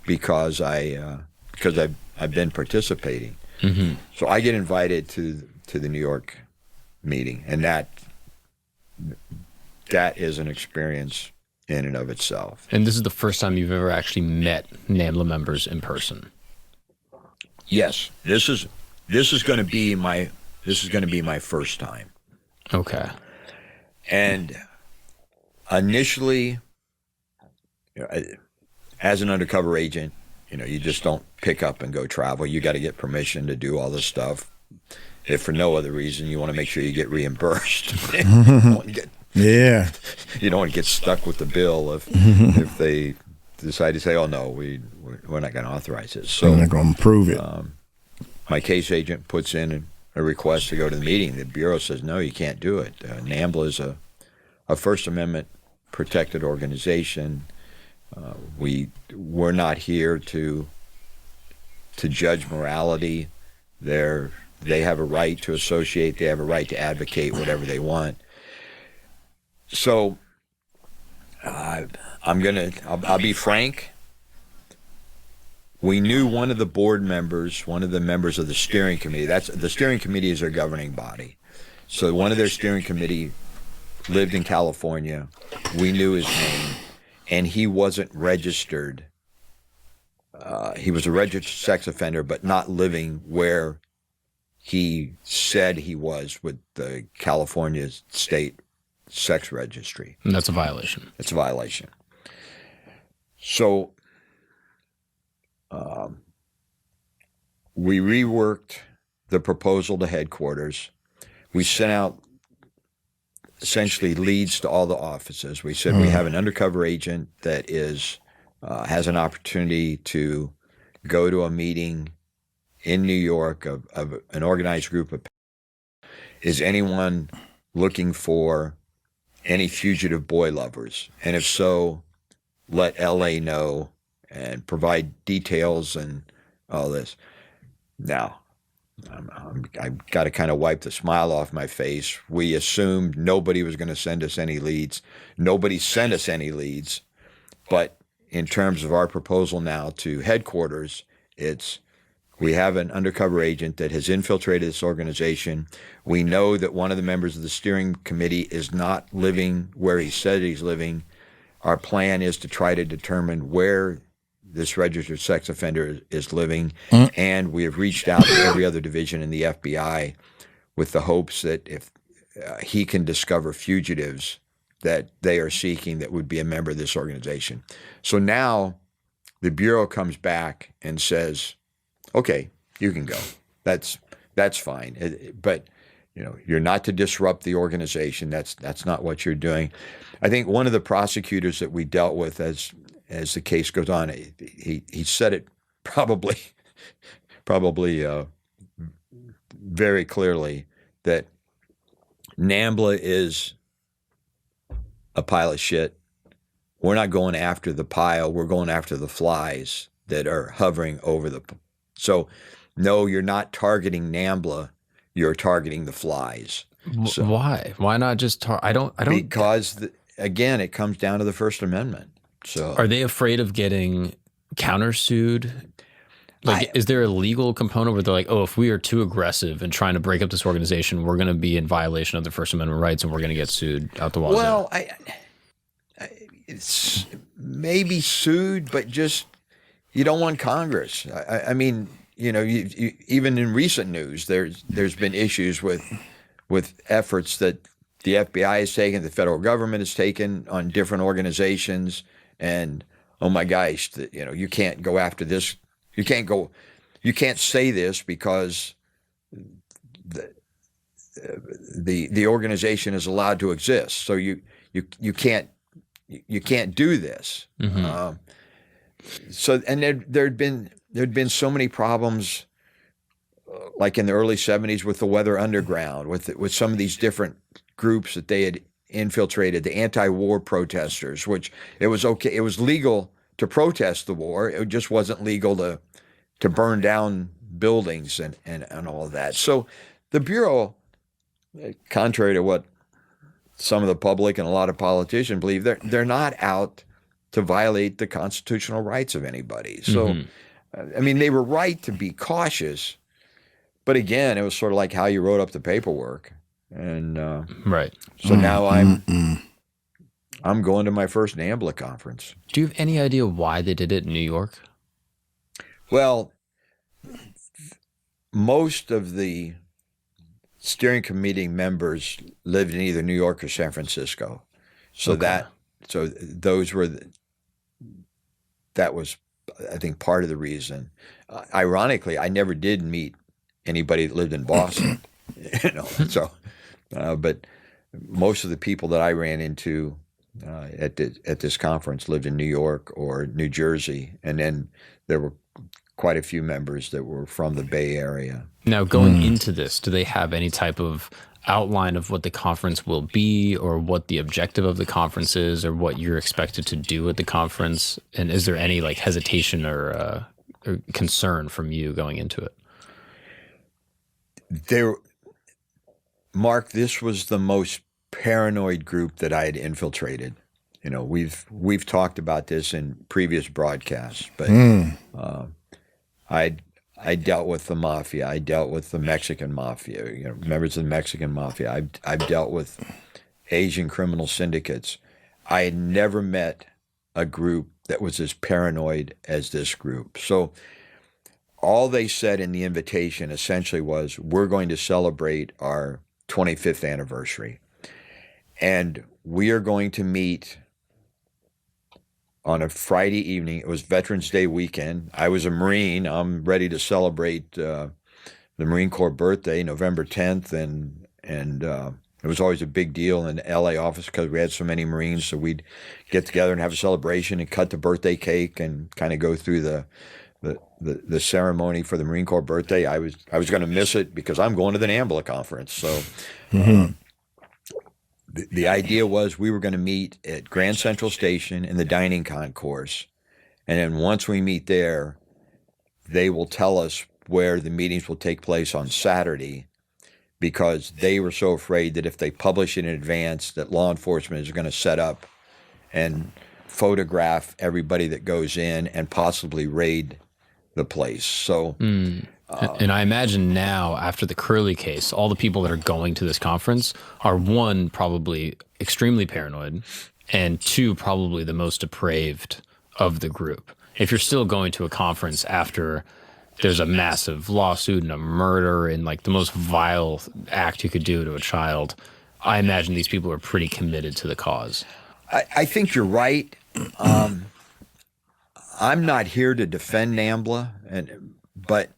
because I've been participating. Mm-hmm. So I get invited to the New York meeting, and that is an experience in and of itself. And this is the first time you've ever actually met NAMBLA members in person? Yes. This is going to be my first time. Okay. And initially, as an undercover agent, you just don't pick up and go travel. You got to get permission to do all this stuff. If for no other reason, you want to make sure you get reimbursed. You don't want to get stuck with the bill if they decide to say, "Oh no, we're not going to authorize it." So they're not going to approve it. My case agent puts in a request to go to the meeting. The bureau says, "No, you can't do it. NAMBLA is a First Amendment protected organization. We're not here to to judge morality. They have a right to associate. They have a right to advocate whatever they want. So I'll be frank. We knew one of the board members, one of the members of the steering committee. The steering committee is their governing body. So one of their steering committee lived in California. We knew his name, and he wasn't registered. He was a registered sex offender, but not living where he said he was with the California State Sex Registry. And that's a violation. It's a violation. So we reworked the proposal to headquarters. We sent out essentially leads to all the offices. We said we have an undercover agent that has an opportunity to go to a meeting in New York of an organized group of people. Is anyone looking for any fugitive boy lovers? And if so, let LA know and provide details and all this. Now, I've got to kind of wipe the smile off my face. We assumed nobody was going to send us any leads. Nobody sent us any leads. But in terms of our proposal now to headquarters, we have an undercover agent that has infiltrated this organization. We know that one of the members of the steering committee is not living where he said he's living. Our plan is to try to determine where this registered sex offender is living, and we have reached out to every other division in the FBI with the hopes that if he can discover fugitives that they are seeking that would be a member of this organization. So now the Bureau comes back and says, okay, you can go. That's fine. But you're not to disrupt the organization. That's not what you're doing. I think one of the prosecutors that we dealt with as the case goes on, he said it probably very clearly that NAMBLA is a pile of shit. We're not going after the pile. We're going after the flies that are hovering over the. So, no, you're not targeting NAMBLA. You're targeting the flies. So, why? Why not just I don't. Because again, it comes down to the First Amendment. So, are they afraid of getting countersued? Like, is there a legal component where they're like, oh, if we are too aggressive and trying to break up this organization, we're going to be in violation of the First Amendment rights and we're going to get sued out the wazoo? Well, it's maybe sued, but just you don't want Congress. I mean, you even in recent news, there's been issues with efforts that the FBI has taken, the federal government has taken on different organizations, and oh my gosh, you can't go after this. You can't say this because the organization is allowed to exist. So you can't do this. Mm-hmm. There'd been so many problems, like in the early 70s with the Weather Underground, with some of these different groups that they had infiltrated, the anti-war protesters, which it was okay, it was legal to protest the war. It just wasn't legal to burn down buildings and all of that. So the Bureau, contrary to what some of the public and a lot of politicians believe, they're not out to violate the constitutional rights of anybody. So, I mean, they were right to be cautious, but again, it was sort of like how you wrote up the paperwork. And right. So now I'm going to my first NAMBLA conference. Do you have any idea why they did it in New York? Well, most of the steering committee members lived in either New York or San Francisco. So Okay. that was, I think, part of the reason. Ironically, I never did meet anybody that lived in Boston, So, but most of the people that I ran into at this conference lived in New York or New Jersey, and then there were quite a few members that were from the Bay Area. Now, going into this, do they have any type of outline of what the conference will be, or what the objective of the conference is, or what you're expected to do at the conference? And is there any hesitation or concern from you going into it? Mark, this was the most paranoid group that I had infiltrated. You know, we've talked about this in previous broadcasts, but I dealt with the mafia. I dealt with the Mexican mafia. You know, members of the Mexican mafia. I've dealt with Asian criminal syndicates. I had never met a group that was as paranoid as this group. So all they said in the invitation essentially was, we're going to celebrate our 25th anniversary. And we are going to meet on a Friday evening. It was Veterans Day weekend. I was a Marine. I'm ready to celebrate the Marine Corps birthday, November 10th. And it was always a big deal in the LA office because we had so many Marines. So we'd get together and have a celebration and cut the birthday cake and kind of go through the ceremony for the Marine Corps birthday. I was going to miss it because I'm going to the NAMBLA conference. So the idea was we were going to meet at Grand Central Station in the dining concourse. And then once we meet there, they will tell us where the meetings will take place on Saturday, because they were so afraid that if they publish it in advance, that law enforcement is going to set up and photograph everybody that goes in and possibly raid the place. So, and I imagine now, after the Curley case, all the people that are going to this conference are, one, probably extremely paranoid, and two, probably the most depraved of the group. If you're still going to a conference after there's a massive lawsuit and a murder and like the most vile act you could do to a child, I imagine these people are pretty committed to the cause. I think you're right. I'm not here to defend NAMBLA, but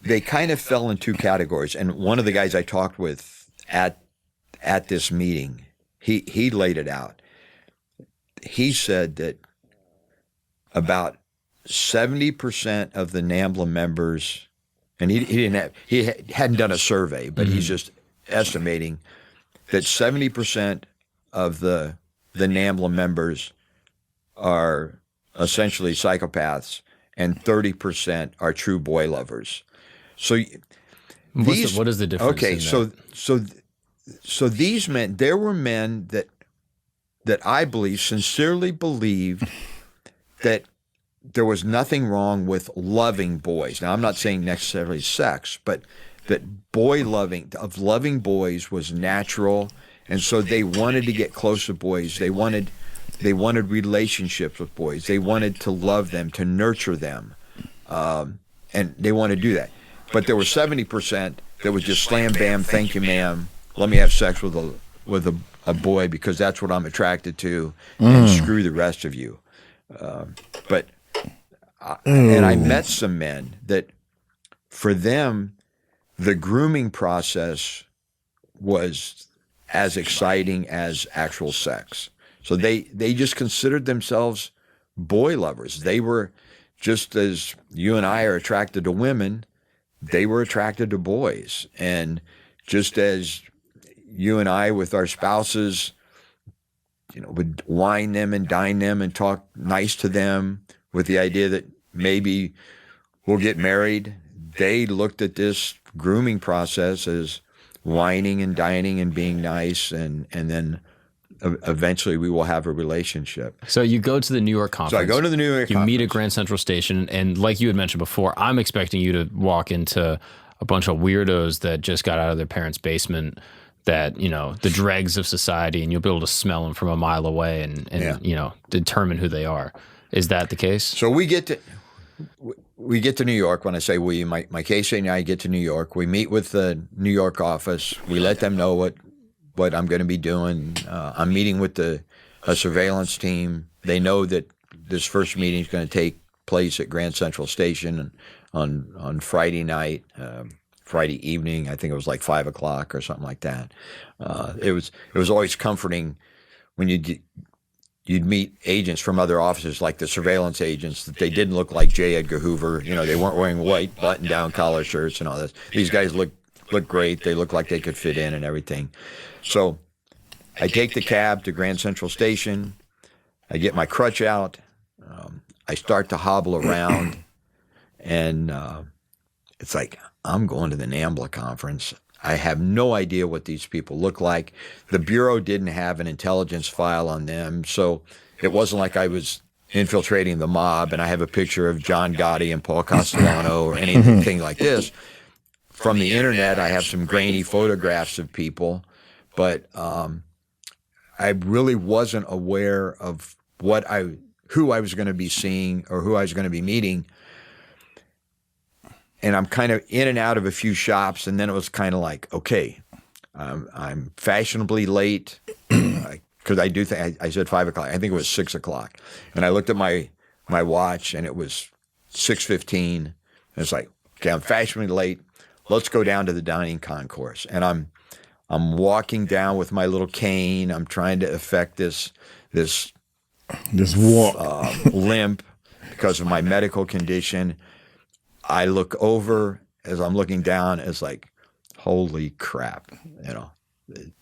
they kind of fell in two categories. And one of the guys I talked with at this meeting, he laid it out. He said that about 70% of the NAMBLA members, and he hadn't done a survey, but he's just estimating that 70% of the NAMBLA members are essentially psychopaths, and 30% are true boy lovers. So what is the difference? Okay, so these men, there were men that I believe sincerely believed that there was nothing wrong with loving boys. Now, I'm not saying necessarily sex, but that loving boys was natural, and so they wanted to get close to boys. They wanted relationships with boys. They wanted to love them, to nurture them, and they wanted to do that. But there were 70% that was just slam bam, thank you, ma'am. Let me have sex with a boy because that's what I'm attracted to, and screw the rest of you. And I met some men that, for them, the grooming process was as exciting as actual sex. So they just considered themselves boy lovers. They were, just as you and I are attracted to women, they were attracted to boys. And just as you and I with our spouses, would wine them and dine them and talk nice to them with the idea that maybe we'll get married, they looked at this grooming process as whining and dining and being nice, and then eventually we will have a relationship. So you go to the New York conference. So I go to the New York conference. You meet at Grand Central Station, and like you had mentioned before, I'm expecting you to walk into a bunch of weirdos that just got out of their parents' basement, that, the dregs of society, and you'll be able to smell them from a mile away and determine who they are. Is that the case? So we get to New York. When I say we, my Casey and I get to New York. We meet with the New York office. We let them know what I'm going to be doing. I'm meeting with a surveillance team. They know that this first meeting is going to take place at Grand Central Station on Friday night, Friday evening. I think it was like 5 o'clock or something like that. It was always comforting when you'd meet agents from other offices, like the surveillance agents, that they didn't look like J. Edgar Hoover. They weren't wearing white button-down collar shirts and all this. These guys look great. They look like they could fit in and everything. So I take the cab to Grand Central Station. I get my crutch out. I start to hobble around, and it's like, I'm going to the NAMBLA conference. I have no idea what these people look like. The Bureau didn't have an intelligence file on them, so it wasn't like I was infiltrating the mob and I have a picture of John Gotti and Paul Castellano or anything like this. From the internet, I have some grainy photographs of people, but I really wasn't aware of who I was going to be seeing or who I was going to be meeting. And I'm kind of in and out of a few shops, and then it was kind of like, okay, I'm fashionably late, because I do think I said 5 o'clock. I think it was 6 o'clock, and I looked at my watch, and it was 6:15. And it's like, okay, I'm fashionably late. Let's go down to the dining concourse, and I'm walking down with my little cane. I'm trying to effect this walk, limp because of my medical condition. I look over as I'm looking down. It's like, holy crap,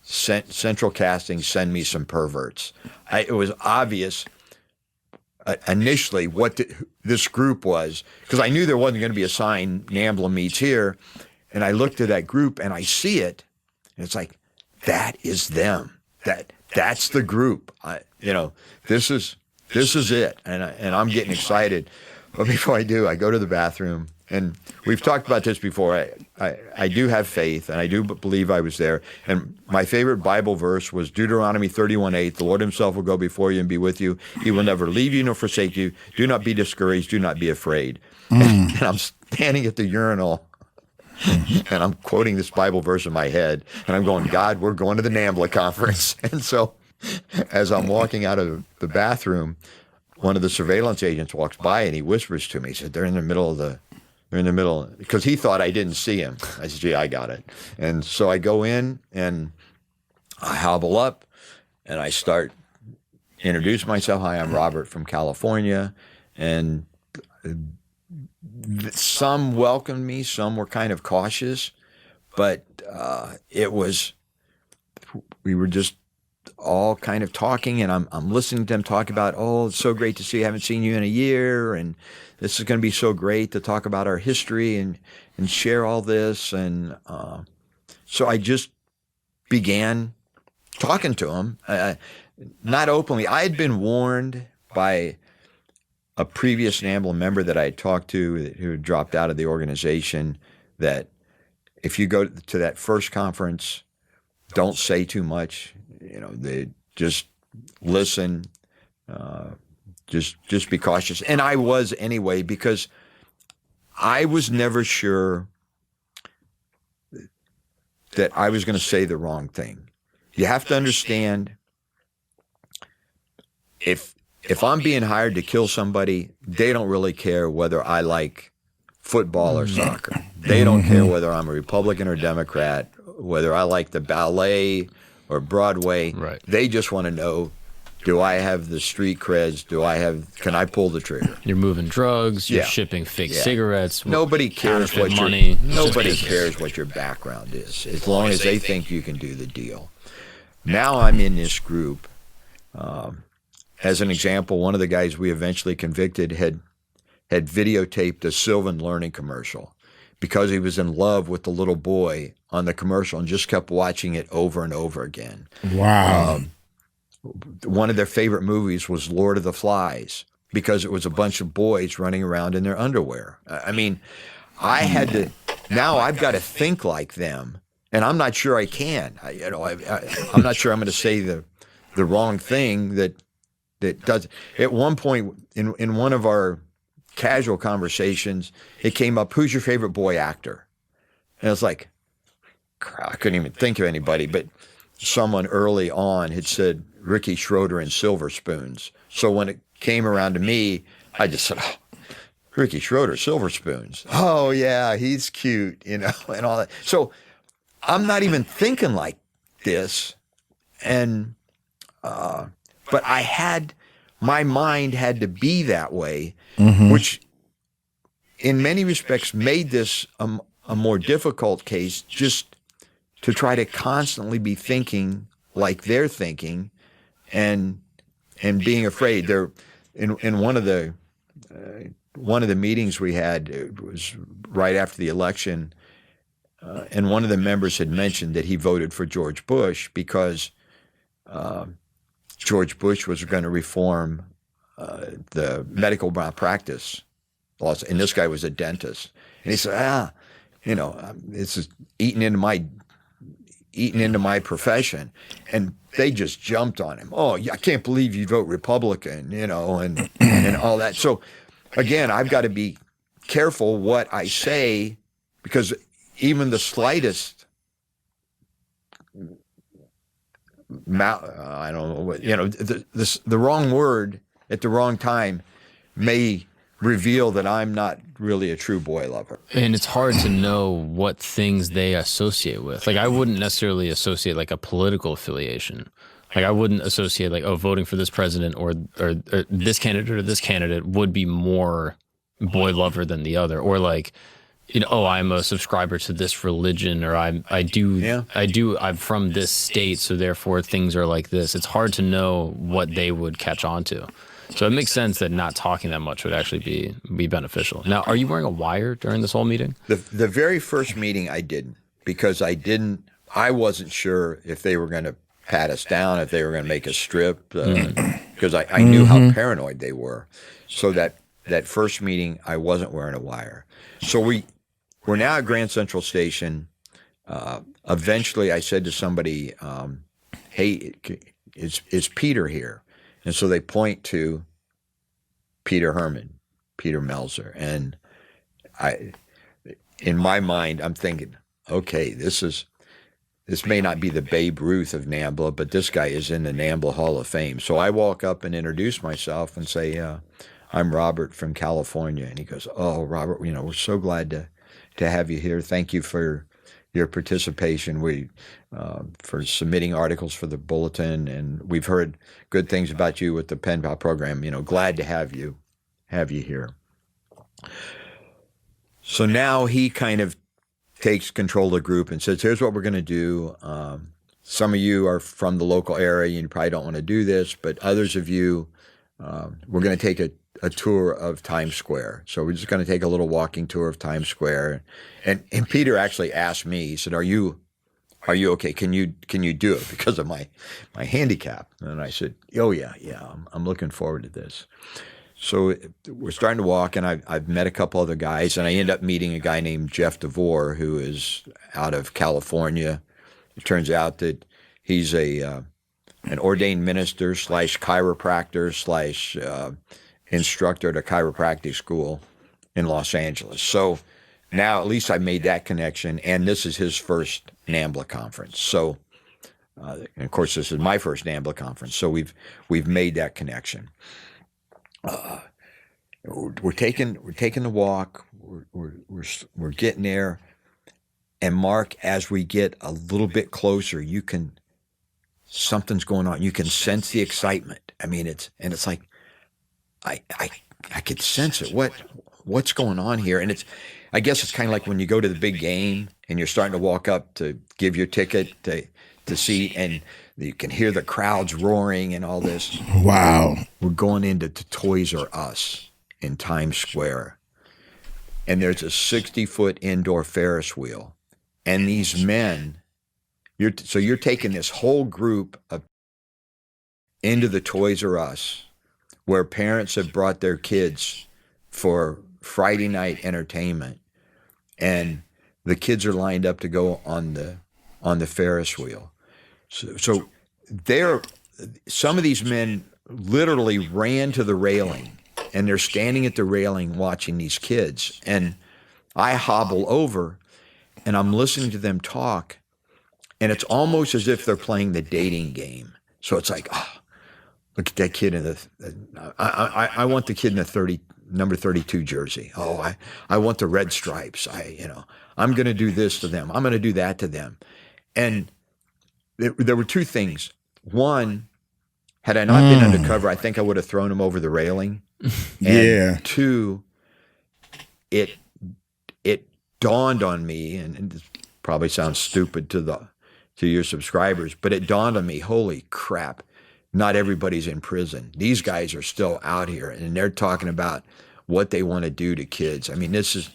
Central Casting, send me some perverts. It was obvious initially what this group was, because I knew there wasn't going to be a sign, NAMBLA meets here. And I looked at that group and I see it. And it's like, that is them. That's the group. This is it. And I'm getting excited. But before I do, I go to the bathroom. And we've talked about this before. I do have faith, and I do believe I was there. And my favorite Bible verse was Deuteronomy 31:8. The Lord himself will go before you and be with you. He will never leave you nor forsake you. Do not be discouraged. Do not be afraid. And I'm standing at the urinal, and I'm quoting this Bible verse in my head. And I'm going, God, we're going to the NAMBLA conference. And so as I'm walking out of the bathroom, one of the surveillance agents walks by, and he whispers to me. He said, they're in the middle, because he thought I didn't see him. I said, gee, I got it. And so I go in, and I hobble up, and I start introduce myself. Hi, I'm Robert from California. And some welcomed me, some were kind of cautious, but we were just all kind of talking, and I'm listening to them talk about, oh, it's so great to see you. I haven't seen you in a year, and this is going to be so great to talk about our history and share all this. And so I just began talking to them, not openly. I had been warned by a previous NAMBLA member that I had talked to who had dropped out of the organization that if you go to that first conference, don't say too much. They just listen, just be cautious. And I was anyway, because I was never sure that I was going to say the wrong thing. You have to understand, if I'm being hired to kill somebody, they don't really care whether I like football or soccer. They don't care whether I'm a Republican or Democrat, whether I like the ballet or Broadway. Right. They just want to know, do I have the street creds? Can I pull the trigger? You're moving drugs. You're Yeah. shipping fake Yeah. cigarettes. Nobody cares counterfeit what money. nobody cares what your background is, as long as they think you can do the deal. Now I'm in this group. As an example, one of the guys we eventually convicted had videotaped a Sylvan Learning commercial because he was in love with the little boy on the commercial and just kept watching it over and over again. Wow. One of their favorite movies was Lord of the Flies because it was a bunch of boys running around in their underwear. I mean, now I've got to think like them, and I'm not sure I can. I'm not sure I'm going to say the wrong thing that does. At one point in one of our casual conversations, it came up, who's your favorite boy actor? And it's like, I couldn't even think of anybody, but someone early on had said Ricky Schroeder in Silver Spoons. So when it came around to me, I just said, oh, Ricky Schroeder, Silver Spoons. Oh yeah, he's cute, and all that. So I'm not even thinking like this. And, but my mind had to be that way, which in many respects made this a more difficult case, just to try to constantly be thinking like they're thinking and being afraid. In one of the one of the meetings we had, it was right after the election, and one of the members had mentioned that he voted for George Bush because George Bush was going to reform the medical malpractice laws, and this guy was a dentist. And he said, this is eating into my profession. And they just jumped on him. Oh, I can't believe you vote Republican, and all that. So again, I've got to be careful what I say, because even the slightest I don't know what, the wrong word at the wrong time may reveal that I'm not really a true boy lover. And it's hard to know what things they associate with. Like, I wouldn't necessarily associate like a political affiliation. Like, I wouldn't associate like, oh, voting for this president or this candidate or this candidate would be more boy lover than the other. Or like, oh, I'm a subscriber to this religion, or I'm from this state, so therefore things are like this. It's hard to know what they would catch on to. So it makes sense that not talking that much would actually be beneficial. Now, are you wearing a wire during this whole meeting? The very first meeting I didn't, because I wasn't sure if they were going to pat us down, if they were going to make us strip, because I knew how paranoid they were. So that first meeting, I wasn't wearing a wire. So we're now at Grand Central Station. Eventually, I said to somebody, hey, is Peter here? And so they point to Peter 𝗟𝗢𝗡𝗞𝗦. And in my mind, I'm thinking, okay, this may not be the Babe Ruth of NAMBLA, but this guy is in the NAMBLA Hall of Fame. So I walk up and introduce myself and say, I'm Robert from California. And he goes, oh, Robert, we're so glad to have you here. Thank you for your participation. For submitting articles for the bulletin, and we've heard good things about you with the pen pal program. Glad to have you here. So now he kind of takes control of the group and says, here's what we're going to do. Some of you are from the local area, and you probably don't want to do this, but others of you, we're going to take a tour of Times Square. So we're just going to take a little walking tour of Times Square. And Peter actually asked me, he said, Are you okay? Can you do it because of my handicap? And I said, oh yeah, I'm looking forward to this. So we're starting to walk, and I've met a couple other guys, and I end up meeting a guy named Jeff DeVore, who is out of California. It turns out that he's an ordained minister / chiropractor / instructor at a chiropractic school in Los Angeles. So now at least I made that connection, and this is his first NAMBLA conference. So, and of course, this is my first NAMBLA conference. So we've made that connection. We're taking the walk. We're getting there, and Mark, as we get a little bit closer, something's going on. You can sense the excitement. I mean, it's like I could sense it. What's going on here? And I guess it's kind of like when you go to the big game and you're starting to walk up to give your ticket to seat, and you can hear the crowds roaring and all this. Wow. We're going into Toys R Us in Times Square, and there's a 60-foot indoor Ferris wheel, and these men, you're taking this whole group into the Toys R Us, where parents have brought their kids for Friday night entertainment, and the kids are lined up to go on the Ferris wheel. So some of these men literally ran to the railing, and they're standing at the railing watching these kids. And I hobble over, and I'm listening to them talk, and it's almost as if they're playing the dating game. So it's like, oh, look at that kid I want the kid in the number 32 jersey. Oh, I want the red stripes. I'm going to do this to them. I'm going to do that to them. And there were two things. One, had I not been undercover, I think I would have thrown him over the railing. And two, it dawned on me, and it probably sounds stupid to your subscribers, but it dawned on me, holy crap, not everybody's in prison. These guys are still out here, and they're talking about what they want to do to kids. I mean, this is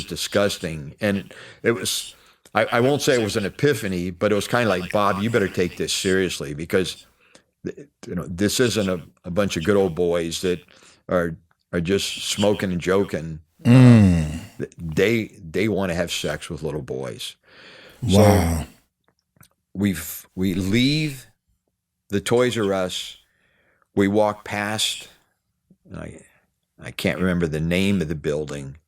disgusting. And it was, I won't say it was an epiphany, but it was kind of like, Bob, you better take this seriously, because this isn't a bunch of good old boys that are just smoking and joking. They want to have sex with little boys. Wow. So we leave the Toys R Us. We walk past, I can't remember the name of the building.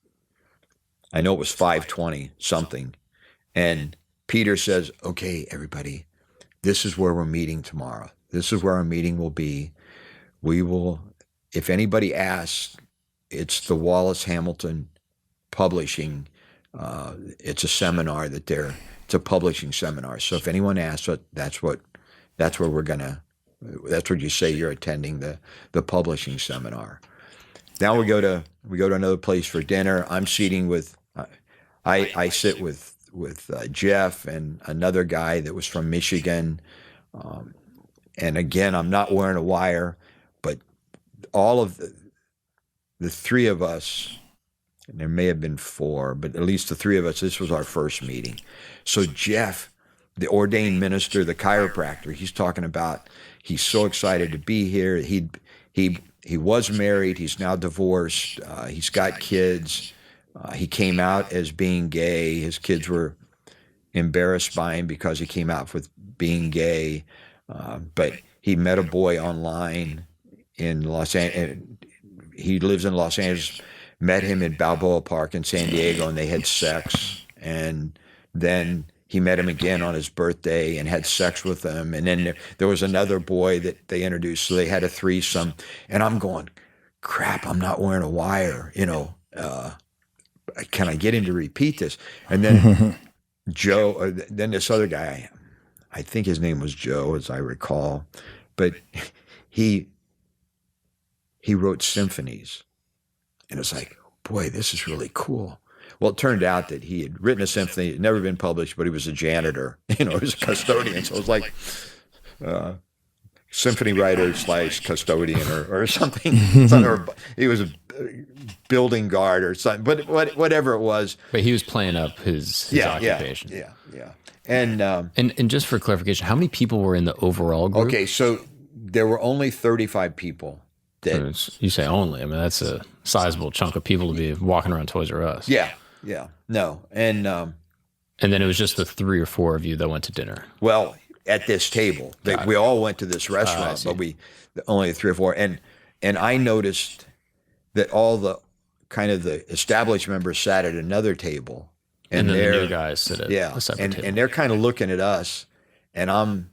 I know it was 520 something. And Peter says, okay, everybody, this is where we're meeting tomorrow. This is where our meeting will be. We will, if anybody asks, it's the Wallace Hamilton Publishing. It's a seminar it's a publishing seminar. So if anyone asks, that's where we're gonna, that's what you say, you're attending the publishing seminar. Now we go to another place for dinner. I'm seating with, I sit with Jeff and another guy that was from Michigan. And again, I'm not wearing a wire, but all of the three of us, and there may have been four, but at least the three of us, this was our first meeting. So Jeff, the ordained minister, the chiropractor, he's talking about, he's so excited to be here. He was married. He's now divorced. He's got kids. He came out as being gay. His kids were embarrassed by him because he came out with being gay. But he met a boy online in Los Angeles. He lives in Los Angeles. Met him in Balboa Park in San Diego, and they had sex. And then he met him again on his birthday and had sex with him. And then there was another boy that they introduced, so they had a threesome. And I'm going, crap, I'm not wearing a wire. Can I get him to repeat this? And then Joe, then this other guy, I think his name was Joe, as I recall, but he wrote symphonies. And it's like, boy, this is really cool. Well, it turned out that he had written a symphony, it had never been published, but he was a janitor, he was a custodian. So it was like symphony writer / custodian or something. He was a building guard or something, but whatever it was. But he was playing up his occupation. Yeah. And just for clarification, how many people were in the overall group? Okay, so there were only 35 people. You say only. I mean, that's a sizable chunk of people to be walking around Toys R Us. Yeah. No. And then it was just the 3 or 4 of you that went to dinner. Well, at this table, we all went to this restaurant, but only 3 or 4. And I noticed that all the kind of the established members sat at another table. And then the new guys sit at a separate table. And they're kind of looking at us, and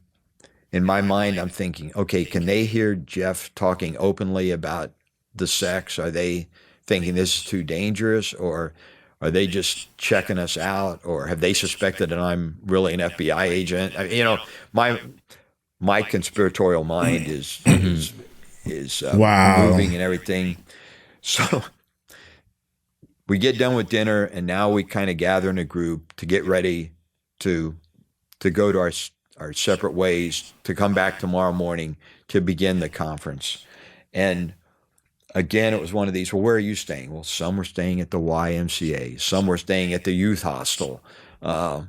in my mind, I'm thinking, okay, can they hear Jeff talking openly about the sex? Are they thinking this is too dangerous, or are they just checking us out, or have they suspected that I'm really an FBI agent? My conspiratorial mind is wow. moving and everything. So we get done with dinner, and now we kind of gather in a group to get ready to go to our separate ways, to come back tomorrow morning to begin the conference. And again, it was one of these, well, where are you staying? Well, some were staying at the YMCA. Some were staying at the youth hostel. And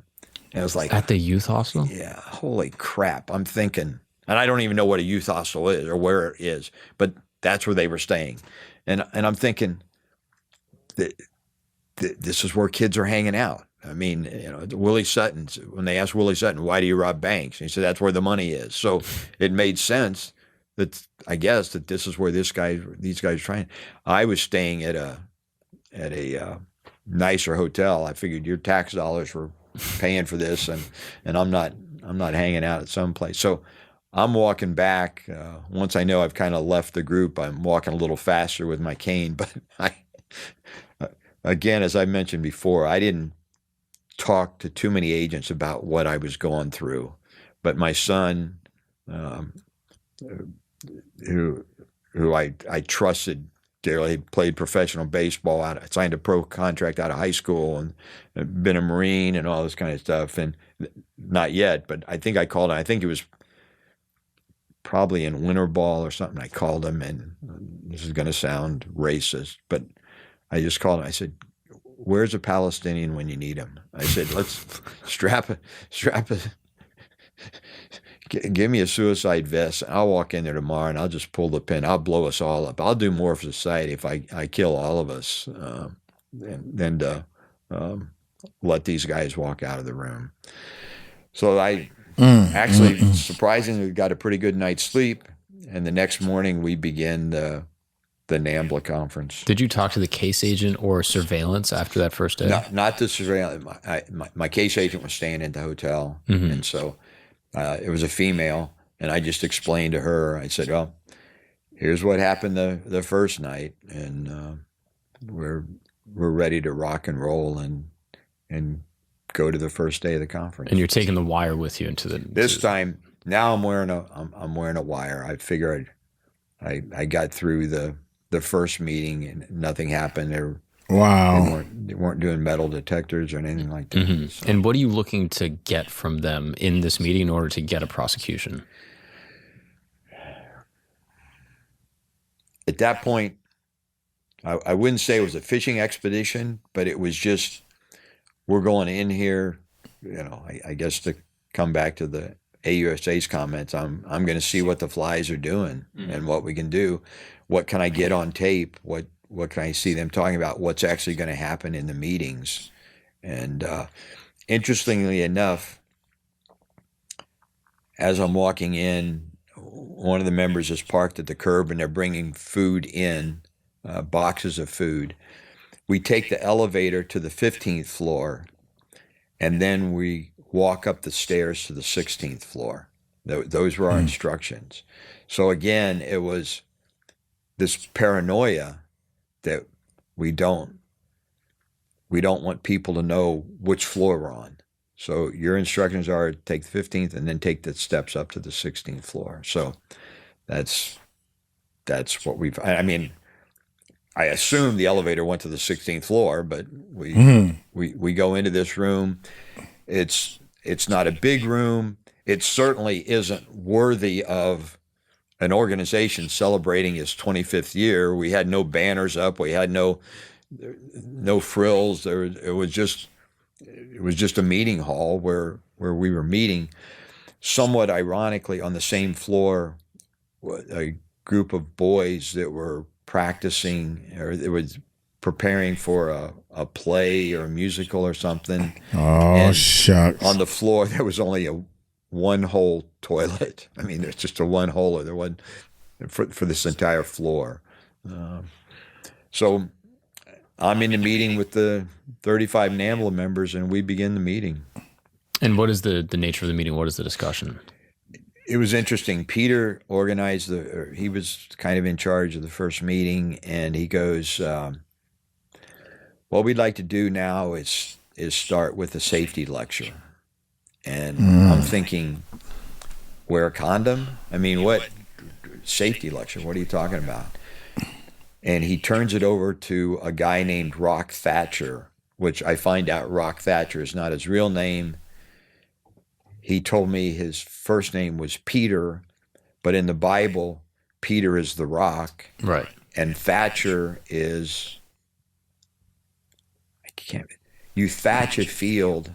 I was like... At the youth hostel? Yeah, holy crap. I'm thinking, and I don't even know what a youth hostel is or where it is, but that's where they were staying. And I'm thinking, this is where kids are hanging out. I mean, Willie Sutton, when they asked Willie Sutton, why do you rob banks? And he said, that's where the money is. So it made sense that, I guess, that this is where these guys are trying. I was staying at a nicer hotel. I figured your tax dollars were paying for this, and I'm not hanging out at some place. So I'm walking back. Once I know I've kind of left the group, I'm walking a little faster with my cane. But again, as I mentioned before, I didn't talk to too many agents about what I was going through. But my son, who I trusted dearly, played professional baseball, signed a pro contract out of high school, and been a Marine and all this kind of stuff. And not yet, but I think I called him. I think it was probably in winter ball or something. I called him, and this is going to sound racist, but I just called him. I said, "Where's a Palestinian when you need him?" I said, "Let's strap a, give me a suicide vest. I'll walk in there tomorrow and I'll just pull the pin. I'll blow us all up. I'll do more for society if I kill all of us than to let these guys walk out of the room." So I actually surprisingly got a pretty good night's sleep, and the next morning we began the NAMBLA conference. Did you talk to the case agent or surveillance after that first day? No, not the surveillance. My case agent was staying at the hotel, and so it was a female, and I just explained to her. I said, "Well, here's what happened the first night, and we're ready to rock and roll and go to the first day of the conference." And you're taking the wire with you into the this time. Now I'm wearing a wire. I figured I got through the first meeting and nothing happened. Wow. They weren't doing metal detectors or anything like that. So. And what are you looking to get from them in this meeting in order to get a prosecution? At that point, I wouldn't say it was a fishing expedition, but it was just, we're going in here, I guess to come back to the AUSA's comments, I'm going to see what the flies are doing and what we can do. What can I get on tape? What can I see them talking about? What's actually going to happen in the meetings? And interestingly enough, as I'm walking in, one of the members is parked at the curb and they're bringing food in, boxes of food. We take the elevator to the 15th floor, and then we walk up the stairs to the 16th floor. Those were our instructions. So again, it was this paranoia that we don't want people to know which floor we're on. So your instructions are take the 15th and then take the steps up to the 16th floor. So that's what I mean, I assume the elevator went to the 16th floor, but we go into this room. It's not a big room. It certainly isn't worthy of an organization celebrating its 25th year. We had no banners up. We had no frills. It was just a meeting hall where we were meeting. Somewhat ironically, on the same floor, a group of boys that were practicing, or it was preparing for a play or a musical or something. Oh, and shucks. on the floor, there was only a one-hole toilet. I mean, there's just a one-holer. There wasn't for this entire floor. So I'm in the meeting with the 35 NAMBLA members, and we begin the meeting. And what is the nature of the meeting? What is the discussion? It was interesting. Peter organized he was kind of in charge of the first meeting, and he goes, what we'd like to do now is start with a safety lecture. And I'm thinking, wear a condom? I mean, what safety lecture? What are you talking about? And he turns it over to a guy named Rock Thatcher, which I find out Rock Thatcher is not his real name. He told me his first name was Peter, but in the Bible, Peter is the rock. Right. And Thatcher is, you thatch a field.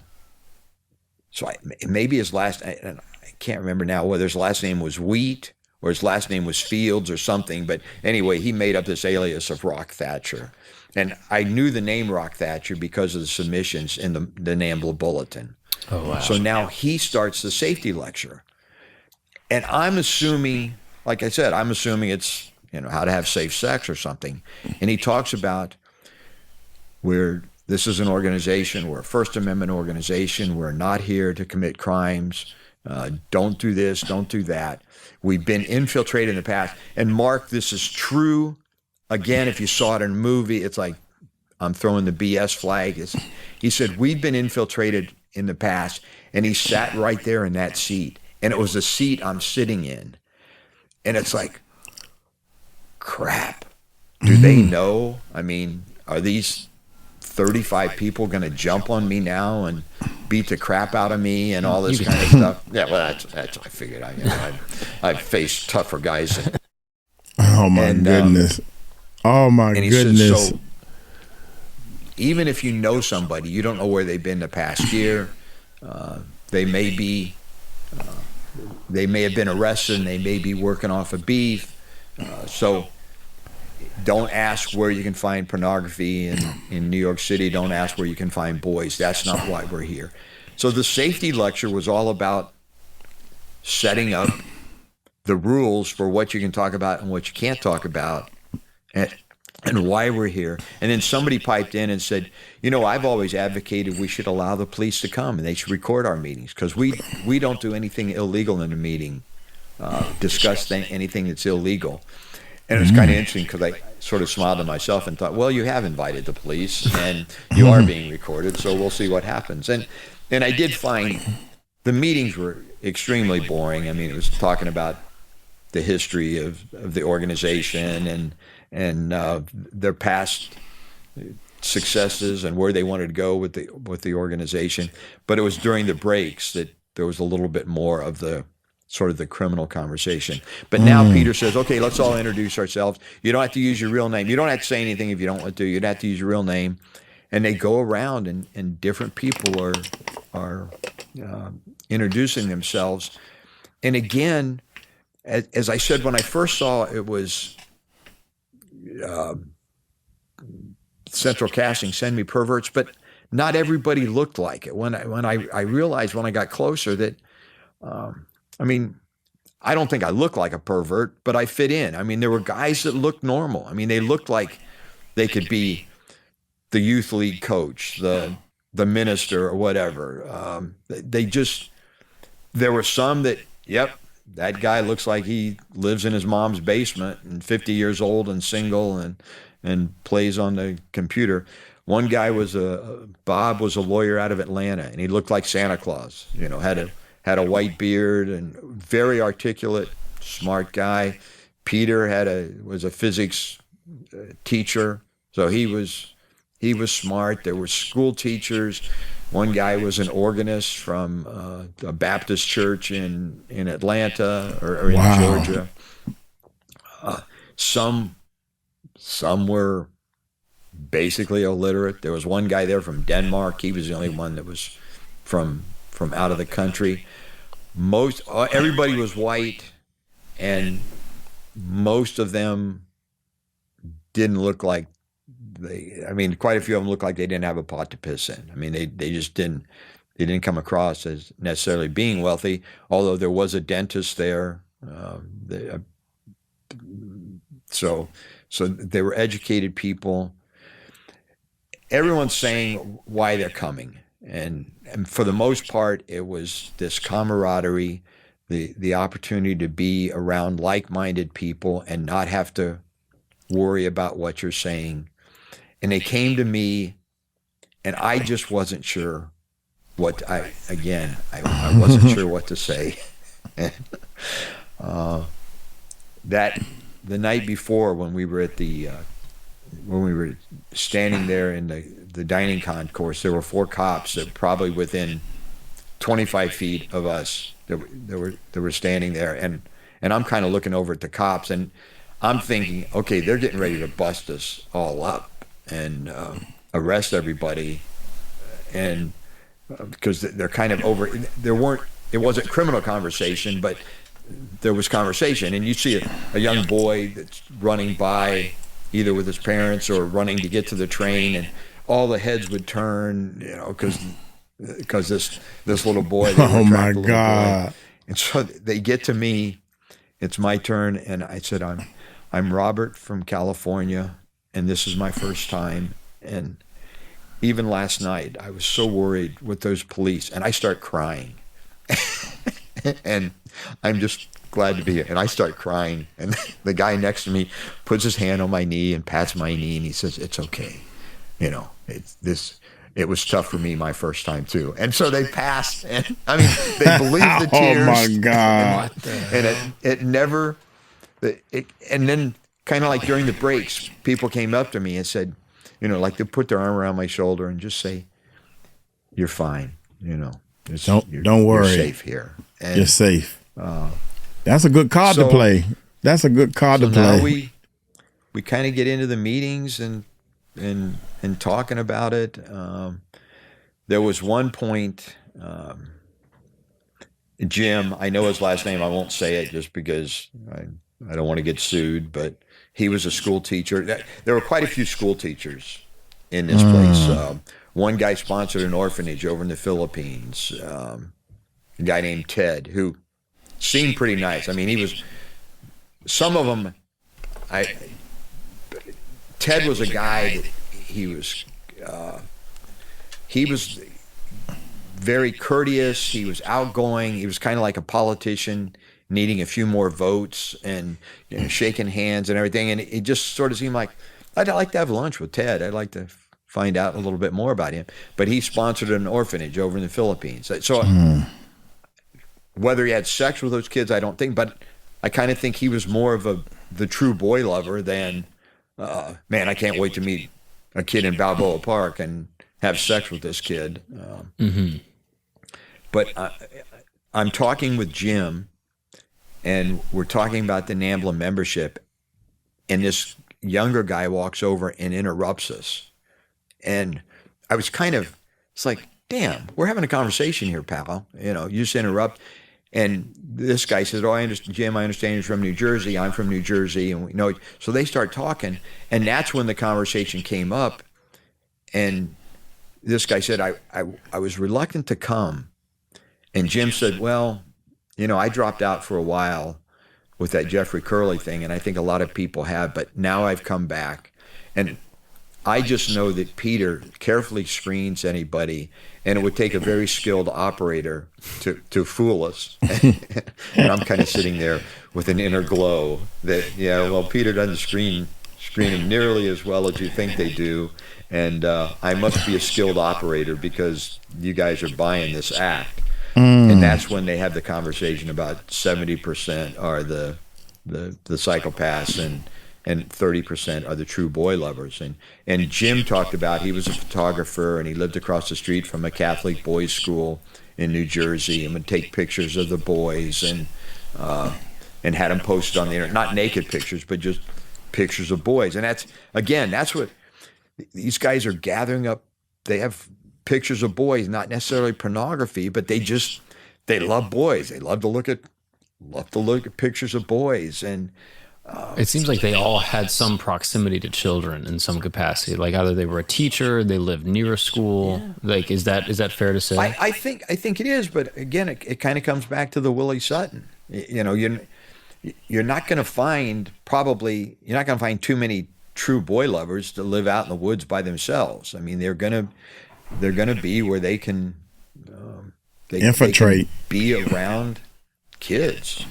So maybe his last, I can't remember now whether his last name was Wheat or his last name was Fields or something. But anyway, he made up this alias of Rock Thatcher. And I knew the name Rock Thatcher because of the submissions in the NAMBLA bulletin. Oh, wow. So now he starts the safety lecture. And I'm assuming, like I said, it's, how to have safe sex or something. And he talks about this is an organization, we're a First Amendment organization, we're not here to commit crimes, don't do this, don't do that. We've been infiltrated in the past. And Mark, this is true. Again, if you saw it in a movie, it's like I'm throwing the BS flag. He said, we've been infiltrated in the past, and he sat right there in that seat. And it was the seat I'm sitting in. And it's like, crap. Do they know? I mean, are these 35 people going to jump on me now and beat the crap out of me and all this kind of stuff. Yeah, well, that's I figured. I've faced tougher guys. Oh my goodness. Oh my goodness. Said, so even if you know somebody, you don't know where they've been the past year. They may have been arrested and they may be working off of beef. So don't ask where you can find pornography in New York City. Don't ask where you can find boys. That's not why we're here. So the safety lecture was all about setting up the rules for what you can talk about and what you can't talk about, and why we're here. And then somebody piped in and said, I've always advocated we should allow the police to come and they should record our meetings because we don't do anything illegal in a meeting, discuss anything that's illegal. And it was kind of interesting because I sort of smiled to myself and thought, well, you have invited the police and you are being recorded, so we'll see what happens. And I did find the meetings were extremely boring. I mean, it was talking about the history of the organization and their past successes and where they wanted to go with the organization. But it was during the breaks that there was a little bit more of the sort of the criminal conversation. But now Peter says, okay, let's all introduce ourselves. You don't have to use your real name. You don't have to say anything if you don't want to. You don't have to use your real name. And they go around and different people are introducing themselves. And again, as I said, when I first saw it was Central Casting, Send Me Perverts, but not everybody looked like it. When I realized when I got closer that, I don't think I look like a pervert, but I fit in. I mean, there were guys that looked normal. I mean, they looked like they could be the youth league coach, the minister or whatever. There were some that, yep, that guy looks like he lives in his mom's basement and 50 years old and single and plays on the computer. One guy Bob was a lawyer out of Atlanta, and he looked like Santa Claus, had a white beard and very articulate, smart guy. Peter was a physics teacher, so he was smart. There were school teachers. One guy was an organist from a Baptist church in Atlanta or in Georgia. Some were basically illiterate. There was one guy there from Denmark. He was the only one that was from out of the country. Everybody was white, and most of them didn't look like quite a few of them looked like they didn't have a pot to piss in. I mean, they just didn't come across as necessarily being wealthy, although there was a dentist there. So they were educated people. Everyone's saying why they're coming. And for the most part, it was this camaraderie, the opportunity to be around like-minded people and not have to worry about what you're saying. And they came to me, and I just wasn't sure I wasn't sure what to say. That the night before, when we were standing there in the dining concourse, there were 4 cops that were probably within 25 feet of us that were standing there, and I'm kind of looking over at the cops, and I'm thinking, okay, they're getting ready to bust us all up and arrest everybody, and because they're kind of over. It wasn't criminal conversation, but there was conversation, and you see a young boy that's running by, either with his parents or running to get to the train, and all the heads would turn, because this little boy. Oh my God! And so they get to me. It's my turn, and I said, I'm Robert from California, and this is my first time. And even last night, I was so worried with those police, and I start crying. And I'm just glad to be here. And I start crying, and the guy next to me puts his hand on my knee and pats my knee, and he says, "It's okay. It was tough for me my first time too." And so they passed, and they believed the tears. Oh my God! And it never. And then kind of like during the breaks, people came up to me and said, like they put their arm around my shoulder and just say, "You're fine." Don't worry. You're safe here. And, you're safe. That's a good card to play. That's a good card to play. Now we kind of get into the meetings and talking about it. There was one point, Jim, I know his last name, I won't say it just because I don't want to get sued, but he was a school teacher. There were quite a few school teachers in this place. One guy sponsored an orphanage over in the Philippines, a guy named Ted, who seemed pretty nice. I mean, some of them, Ted was a guy that he was very courteous. He was outgoing. He was kind of like a politician needing a few more votes and shaking hands and everything. And it just sort of seemed like, I'd like to have lunch with Ted. I'd like to find out a little bit more about him. But he sponsored an orphanage over in the Philippines. So whether he had sex with those kids, I don't think. But I kind of think he was more of the true boy lover than, man, I can't wait to meet a kid in Balboa Park and have sex with this kid. But I'm talking with Jim, and we're talking about the NAMBLA membership, and this younger guy walks over and interrupts us. And I was it's like, damn, we're having a conversation here, pal. You just interrupt. And this guy says, "Oh, Jim, I understand you're from New Jersey. I'm from New Jersey." And so they start talking, and that's when the conversation came up. And this guy said, I was reluctant to come. And Jim said, "Well, I dropped out for a while with that Jeffrey Curley thing, and I think a lot of people have, but now I've come back. And I just know that Peter carefully screens anybody, and it would take a very skilled operator to fool us." And I'm kind of sitting there with an inner glow that, Peter doesn't screen them nearly as well as you think they do. And I must be a skilled operator because you guys are buying this act. And that's when they have the conversation about 70% are the psychopaths and 30% are the true boy lovers. And Jim talked about, he was a photographer and he lived across the street from a Catholic boys' school in New Jersey, and would take pictures of the boys and had them posted on the internet, not naked pictures, but just pictures of boys. And that's what these guys are gathering up. They have pictures of boys, not necessarily pornography, but they love boys. They love to look at pictures of boys. And it seems like they all had some proximity to children in some capacity. Like either they were a teacher, they lived near a school. Yeah. Like, is that fair to say? I think it is, but again, it kind of comes back to the Willie Sutton. You're not going to find too many true boy lovers to live out in the woods by themselves. I mean, they're gonna be where they can infiltrate, be around kids.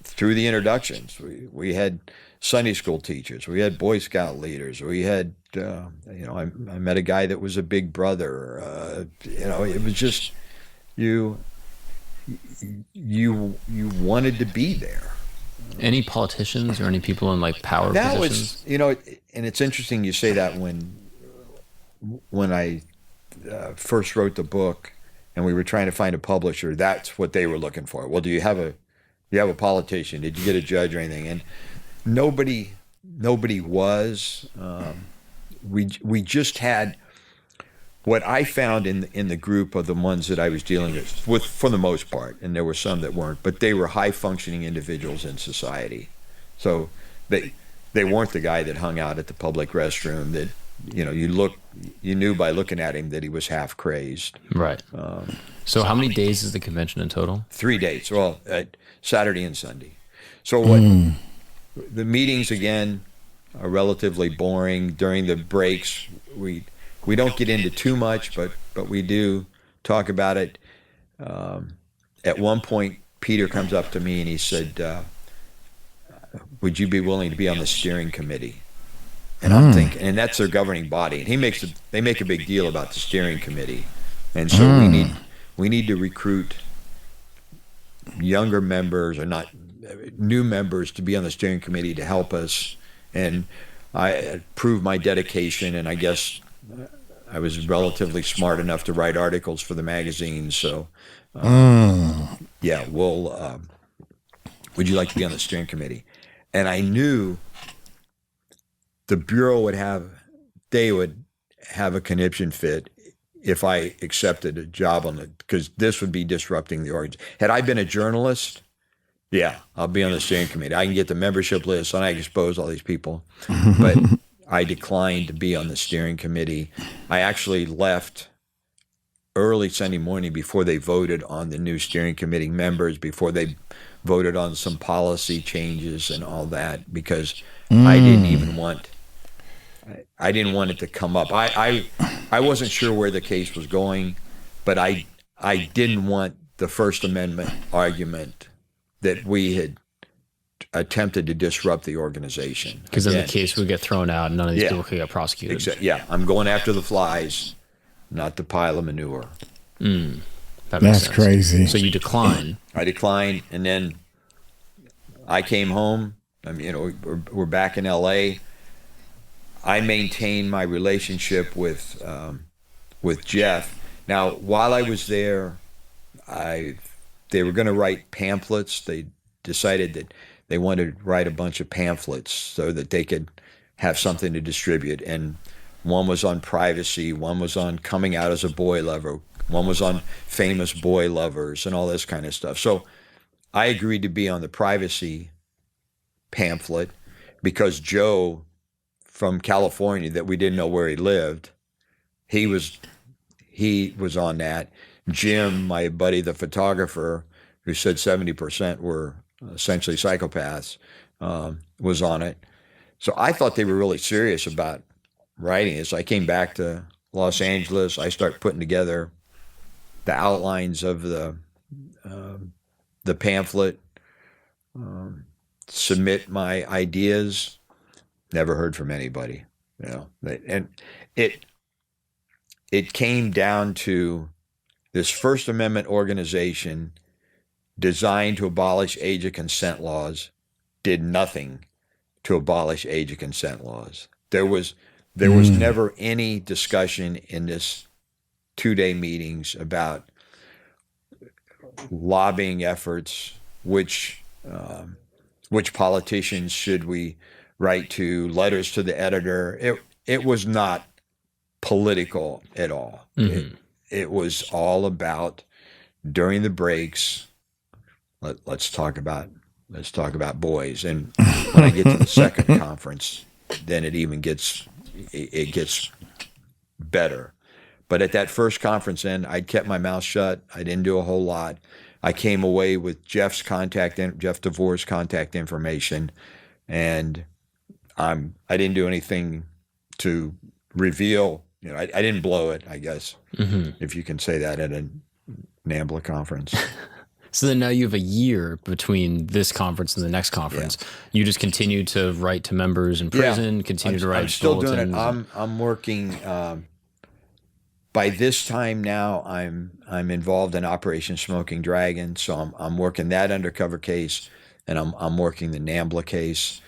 Through the introductions, we had Sunday school teachers, we had Boy Scout leaders, we had I met a guy that was a big brother. It was just you wanted to be there. Any politicians or any people in like power positions? And it's interesting you say that when I first wrote the book and we were trying to find a publisher, that's what they were looking for. Well, do you have a politician? Did you get a judge or anything? And nobody was. We just had what I found in the group of the ones that I was dealing with for the most part, and there were some that weren't, but they were high functioning individuals in society. So they weren't the guy that hung out at the public restroom that you knew by looking at him that he was half crazed. Right. So how many days is the convention in total? 3 days. Well, Saturday and Sunday. So the meetings again are relatively boring. During the breaks, we don't get into too much, but we do talk about it. At one point, Peter comes up to me and he said, "Would you be willing to be on the steering committee?" And I'm thinking, and that's their governing body, and they make a big deal about the steering committee, and so we need to recruit younger members or not new members to be on the steering committee to help us. And I proved my dedication, and I guess I was relatively smart enough to write articles for the magazine. So, yeah, we'll. Would you like to be on the steering committee? And I knew the Bureau would have a conniption fit if I accepted a job on it, because this would be disrupting the org. Had I been a journalist, yeah, I'll be on the steering committee. I can get the membership list and I can expose all these people. But I declined to be on the steering committee. I actually left early Sunday morning before they voted on the new steering committee members, before they voted on some policy changes and all that, because I didn't want it to come up. I wasn't sure where the case was going, but I didn't want the First Amendment argument that we had attempted to disrupt the organization. Because then the case would get thrown out and none of these people could get prosecuted. Yeah, I'm going after the flies, not the pile of manure. That's crazy. So you decline. I declined, and then I came home. I mean, we're back in L.A. I maintained my relationship with Jeff. Now, while I was there, they were going to write pamphlets. They decided that they wanted to write a bunch of pamphlets so that they could have something to distribute. And one was on privacy, one was on coming out as a boy lover, one was on famous boy lovers and all this kind of stuff. So I agreed to be on the privacy pamphlet because Joe from California, that we didn't know where he lived, he was on that. Jim, my buddy, the photographer, who said 70% were essentially psychopaths, was on it. So I thought they were really serious about writing it. So I came back to Los Angeles. I started putting together the outlines of the pamphlet, submit my ideas. Never heard from anybody, and it came down to this First Amendment organization designed to abolish age of consent laws did nothing to abolish age of consent laws. There was never any discussion in this 2-day meetings about lobbying efforts, which politicians should we write to, letters to the editor. It was not political at all. It was all about, during the breaks, let's talk about boys. And when I get to the second conference, then it gets better. But at that first conference end, I'd kept my mouth shut. I didn't do a whole lot. I came away with Jeff DeVore's contact information, and I didn't do anything to reveal. I didn't blow it, I guess, if you can say that at a NAMBLA conference. So then now you have a year between this conference and the next conference. Yeah. You just continue to write to members in prison, continue to write. I'm still doing it. I'm working. By this time now, I'm involved in Operation Smoking Dragon, so I'm working that undercover case, and I'm working the NAMBLA case.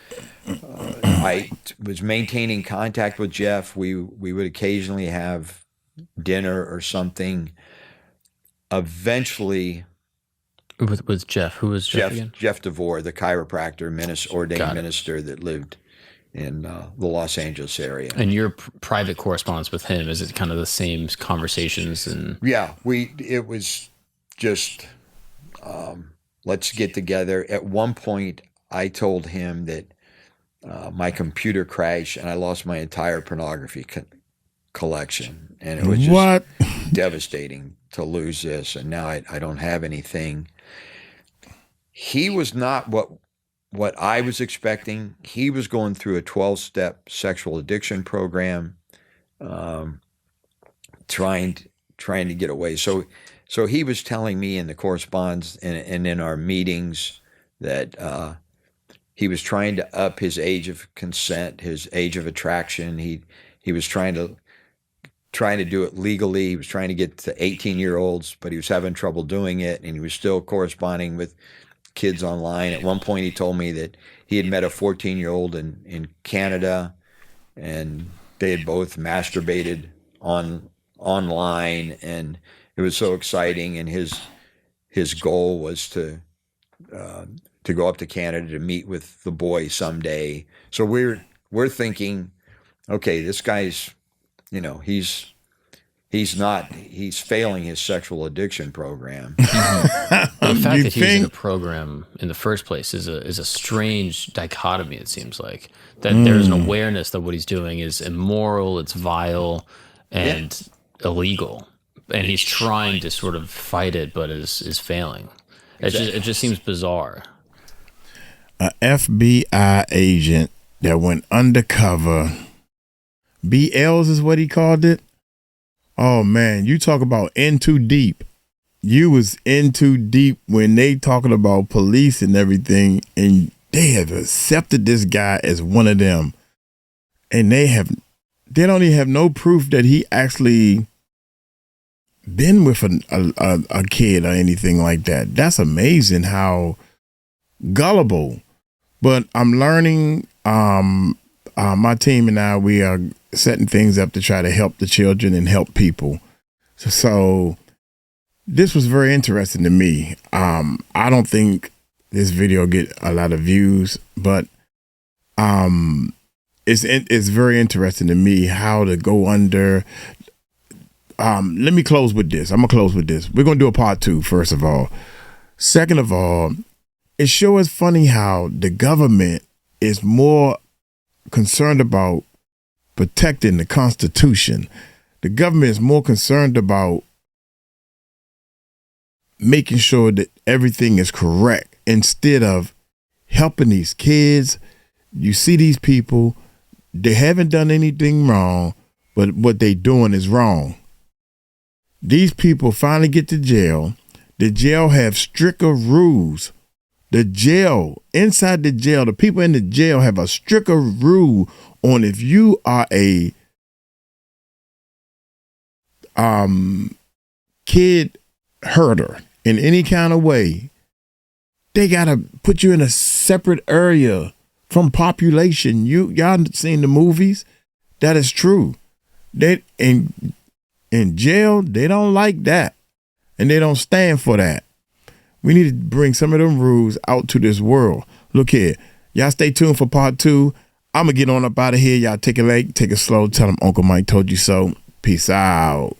I was maintaining contact with Jeff. We would occasionally have dinner or something. Eventually, with Jeff, who was Jeff again? Jeff DeVore, the chiropractor, ordained minister that lived in the Los Angeles area. And your private correspondence with him, is it kind of the same conversations? And yeah, it was just let's get together. At one point, I told him that my computer crashed and I lost my entire pornography collection, and it was just devastating to lose this. And now I don't have anything. He was not what I was expecting. He was going through a 12-step sexual addiction program, trying to get away. So he was telling me in the correspondence and in our meetings that he was trying to up his age of consent, his age of attraction. He was trying to do it legally. He was trying to get to 18-year-olds, but he was having trouble doing it, and he was still corresponding with kids online. At one point, he told me that he had met a 14-year-old in Canada and they had both masturbated online, and it was so exciting. And his goal was to go up to Canada to meet with the boy someday. So we're thinking, okay, this guy's, he's failing his sexual addiction program. The fact that he was in a program in the first place is a strange dichotomy. It seems like that there's an awareness that what he's doing is immoral, it's vile, and illegal, and he's trying to sort of fight it, but is failing. It just seems bizarre. An FBI agent that went undercover. BLs is what he called it. Oh man, you talk about in too deep. You was in too deep when they talking about police and everything, and they have accepted this guy as one of them, and they don't even have no proof that he actually been with a kid or anything like that. That's amazing how gullible. But I'm learning. My team and I, we are setting things up to try to help the children and help people. So this was very interesting to me. I don't think this video get a lot of views, but it's very interesting to me how to go under. Let me close with this. I'm gonna close with this. We're gonna do a part 2, first of all. Second of all, it sure is funny how the government is more concerned about protecting the Constitution. The government is more concerned about making sure that everything is correct instead of helping these kids. You see these people, they haven't done anything wrong, but what they doing is wrong. These people finally get to jail. The jail have stricter rules. The jail, inside the jail, the people in the jail have a stricter rule on if you are a kid herder in any kind of way. They gotta put you in a separate area from population. Y'all seen the movies? That is true. They in jail, they don't like that, and they don't stand for that. We need to bring some of them rules out to this world. Look here. Y'all stay tuned for part 2. I'm going to get on up out of here. Y'all take a leg, take it slow. Tell them Uncle Mike told you so. Peace out.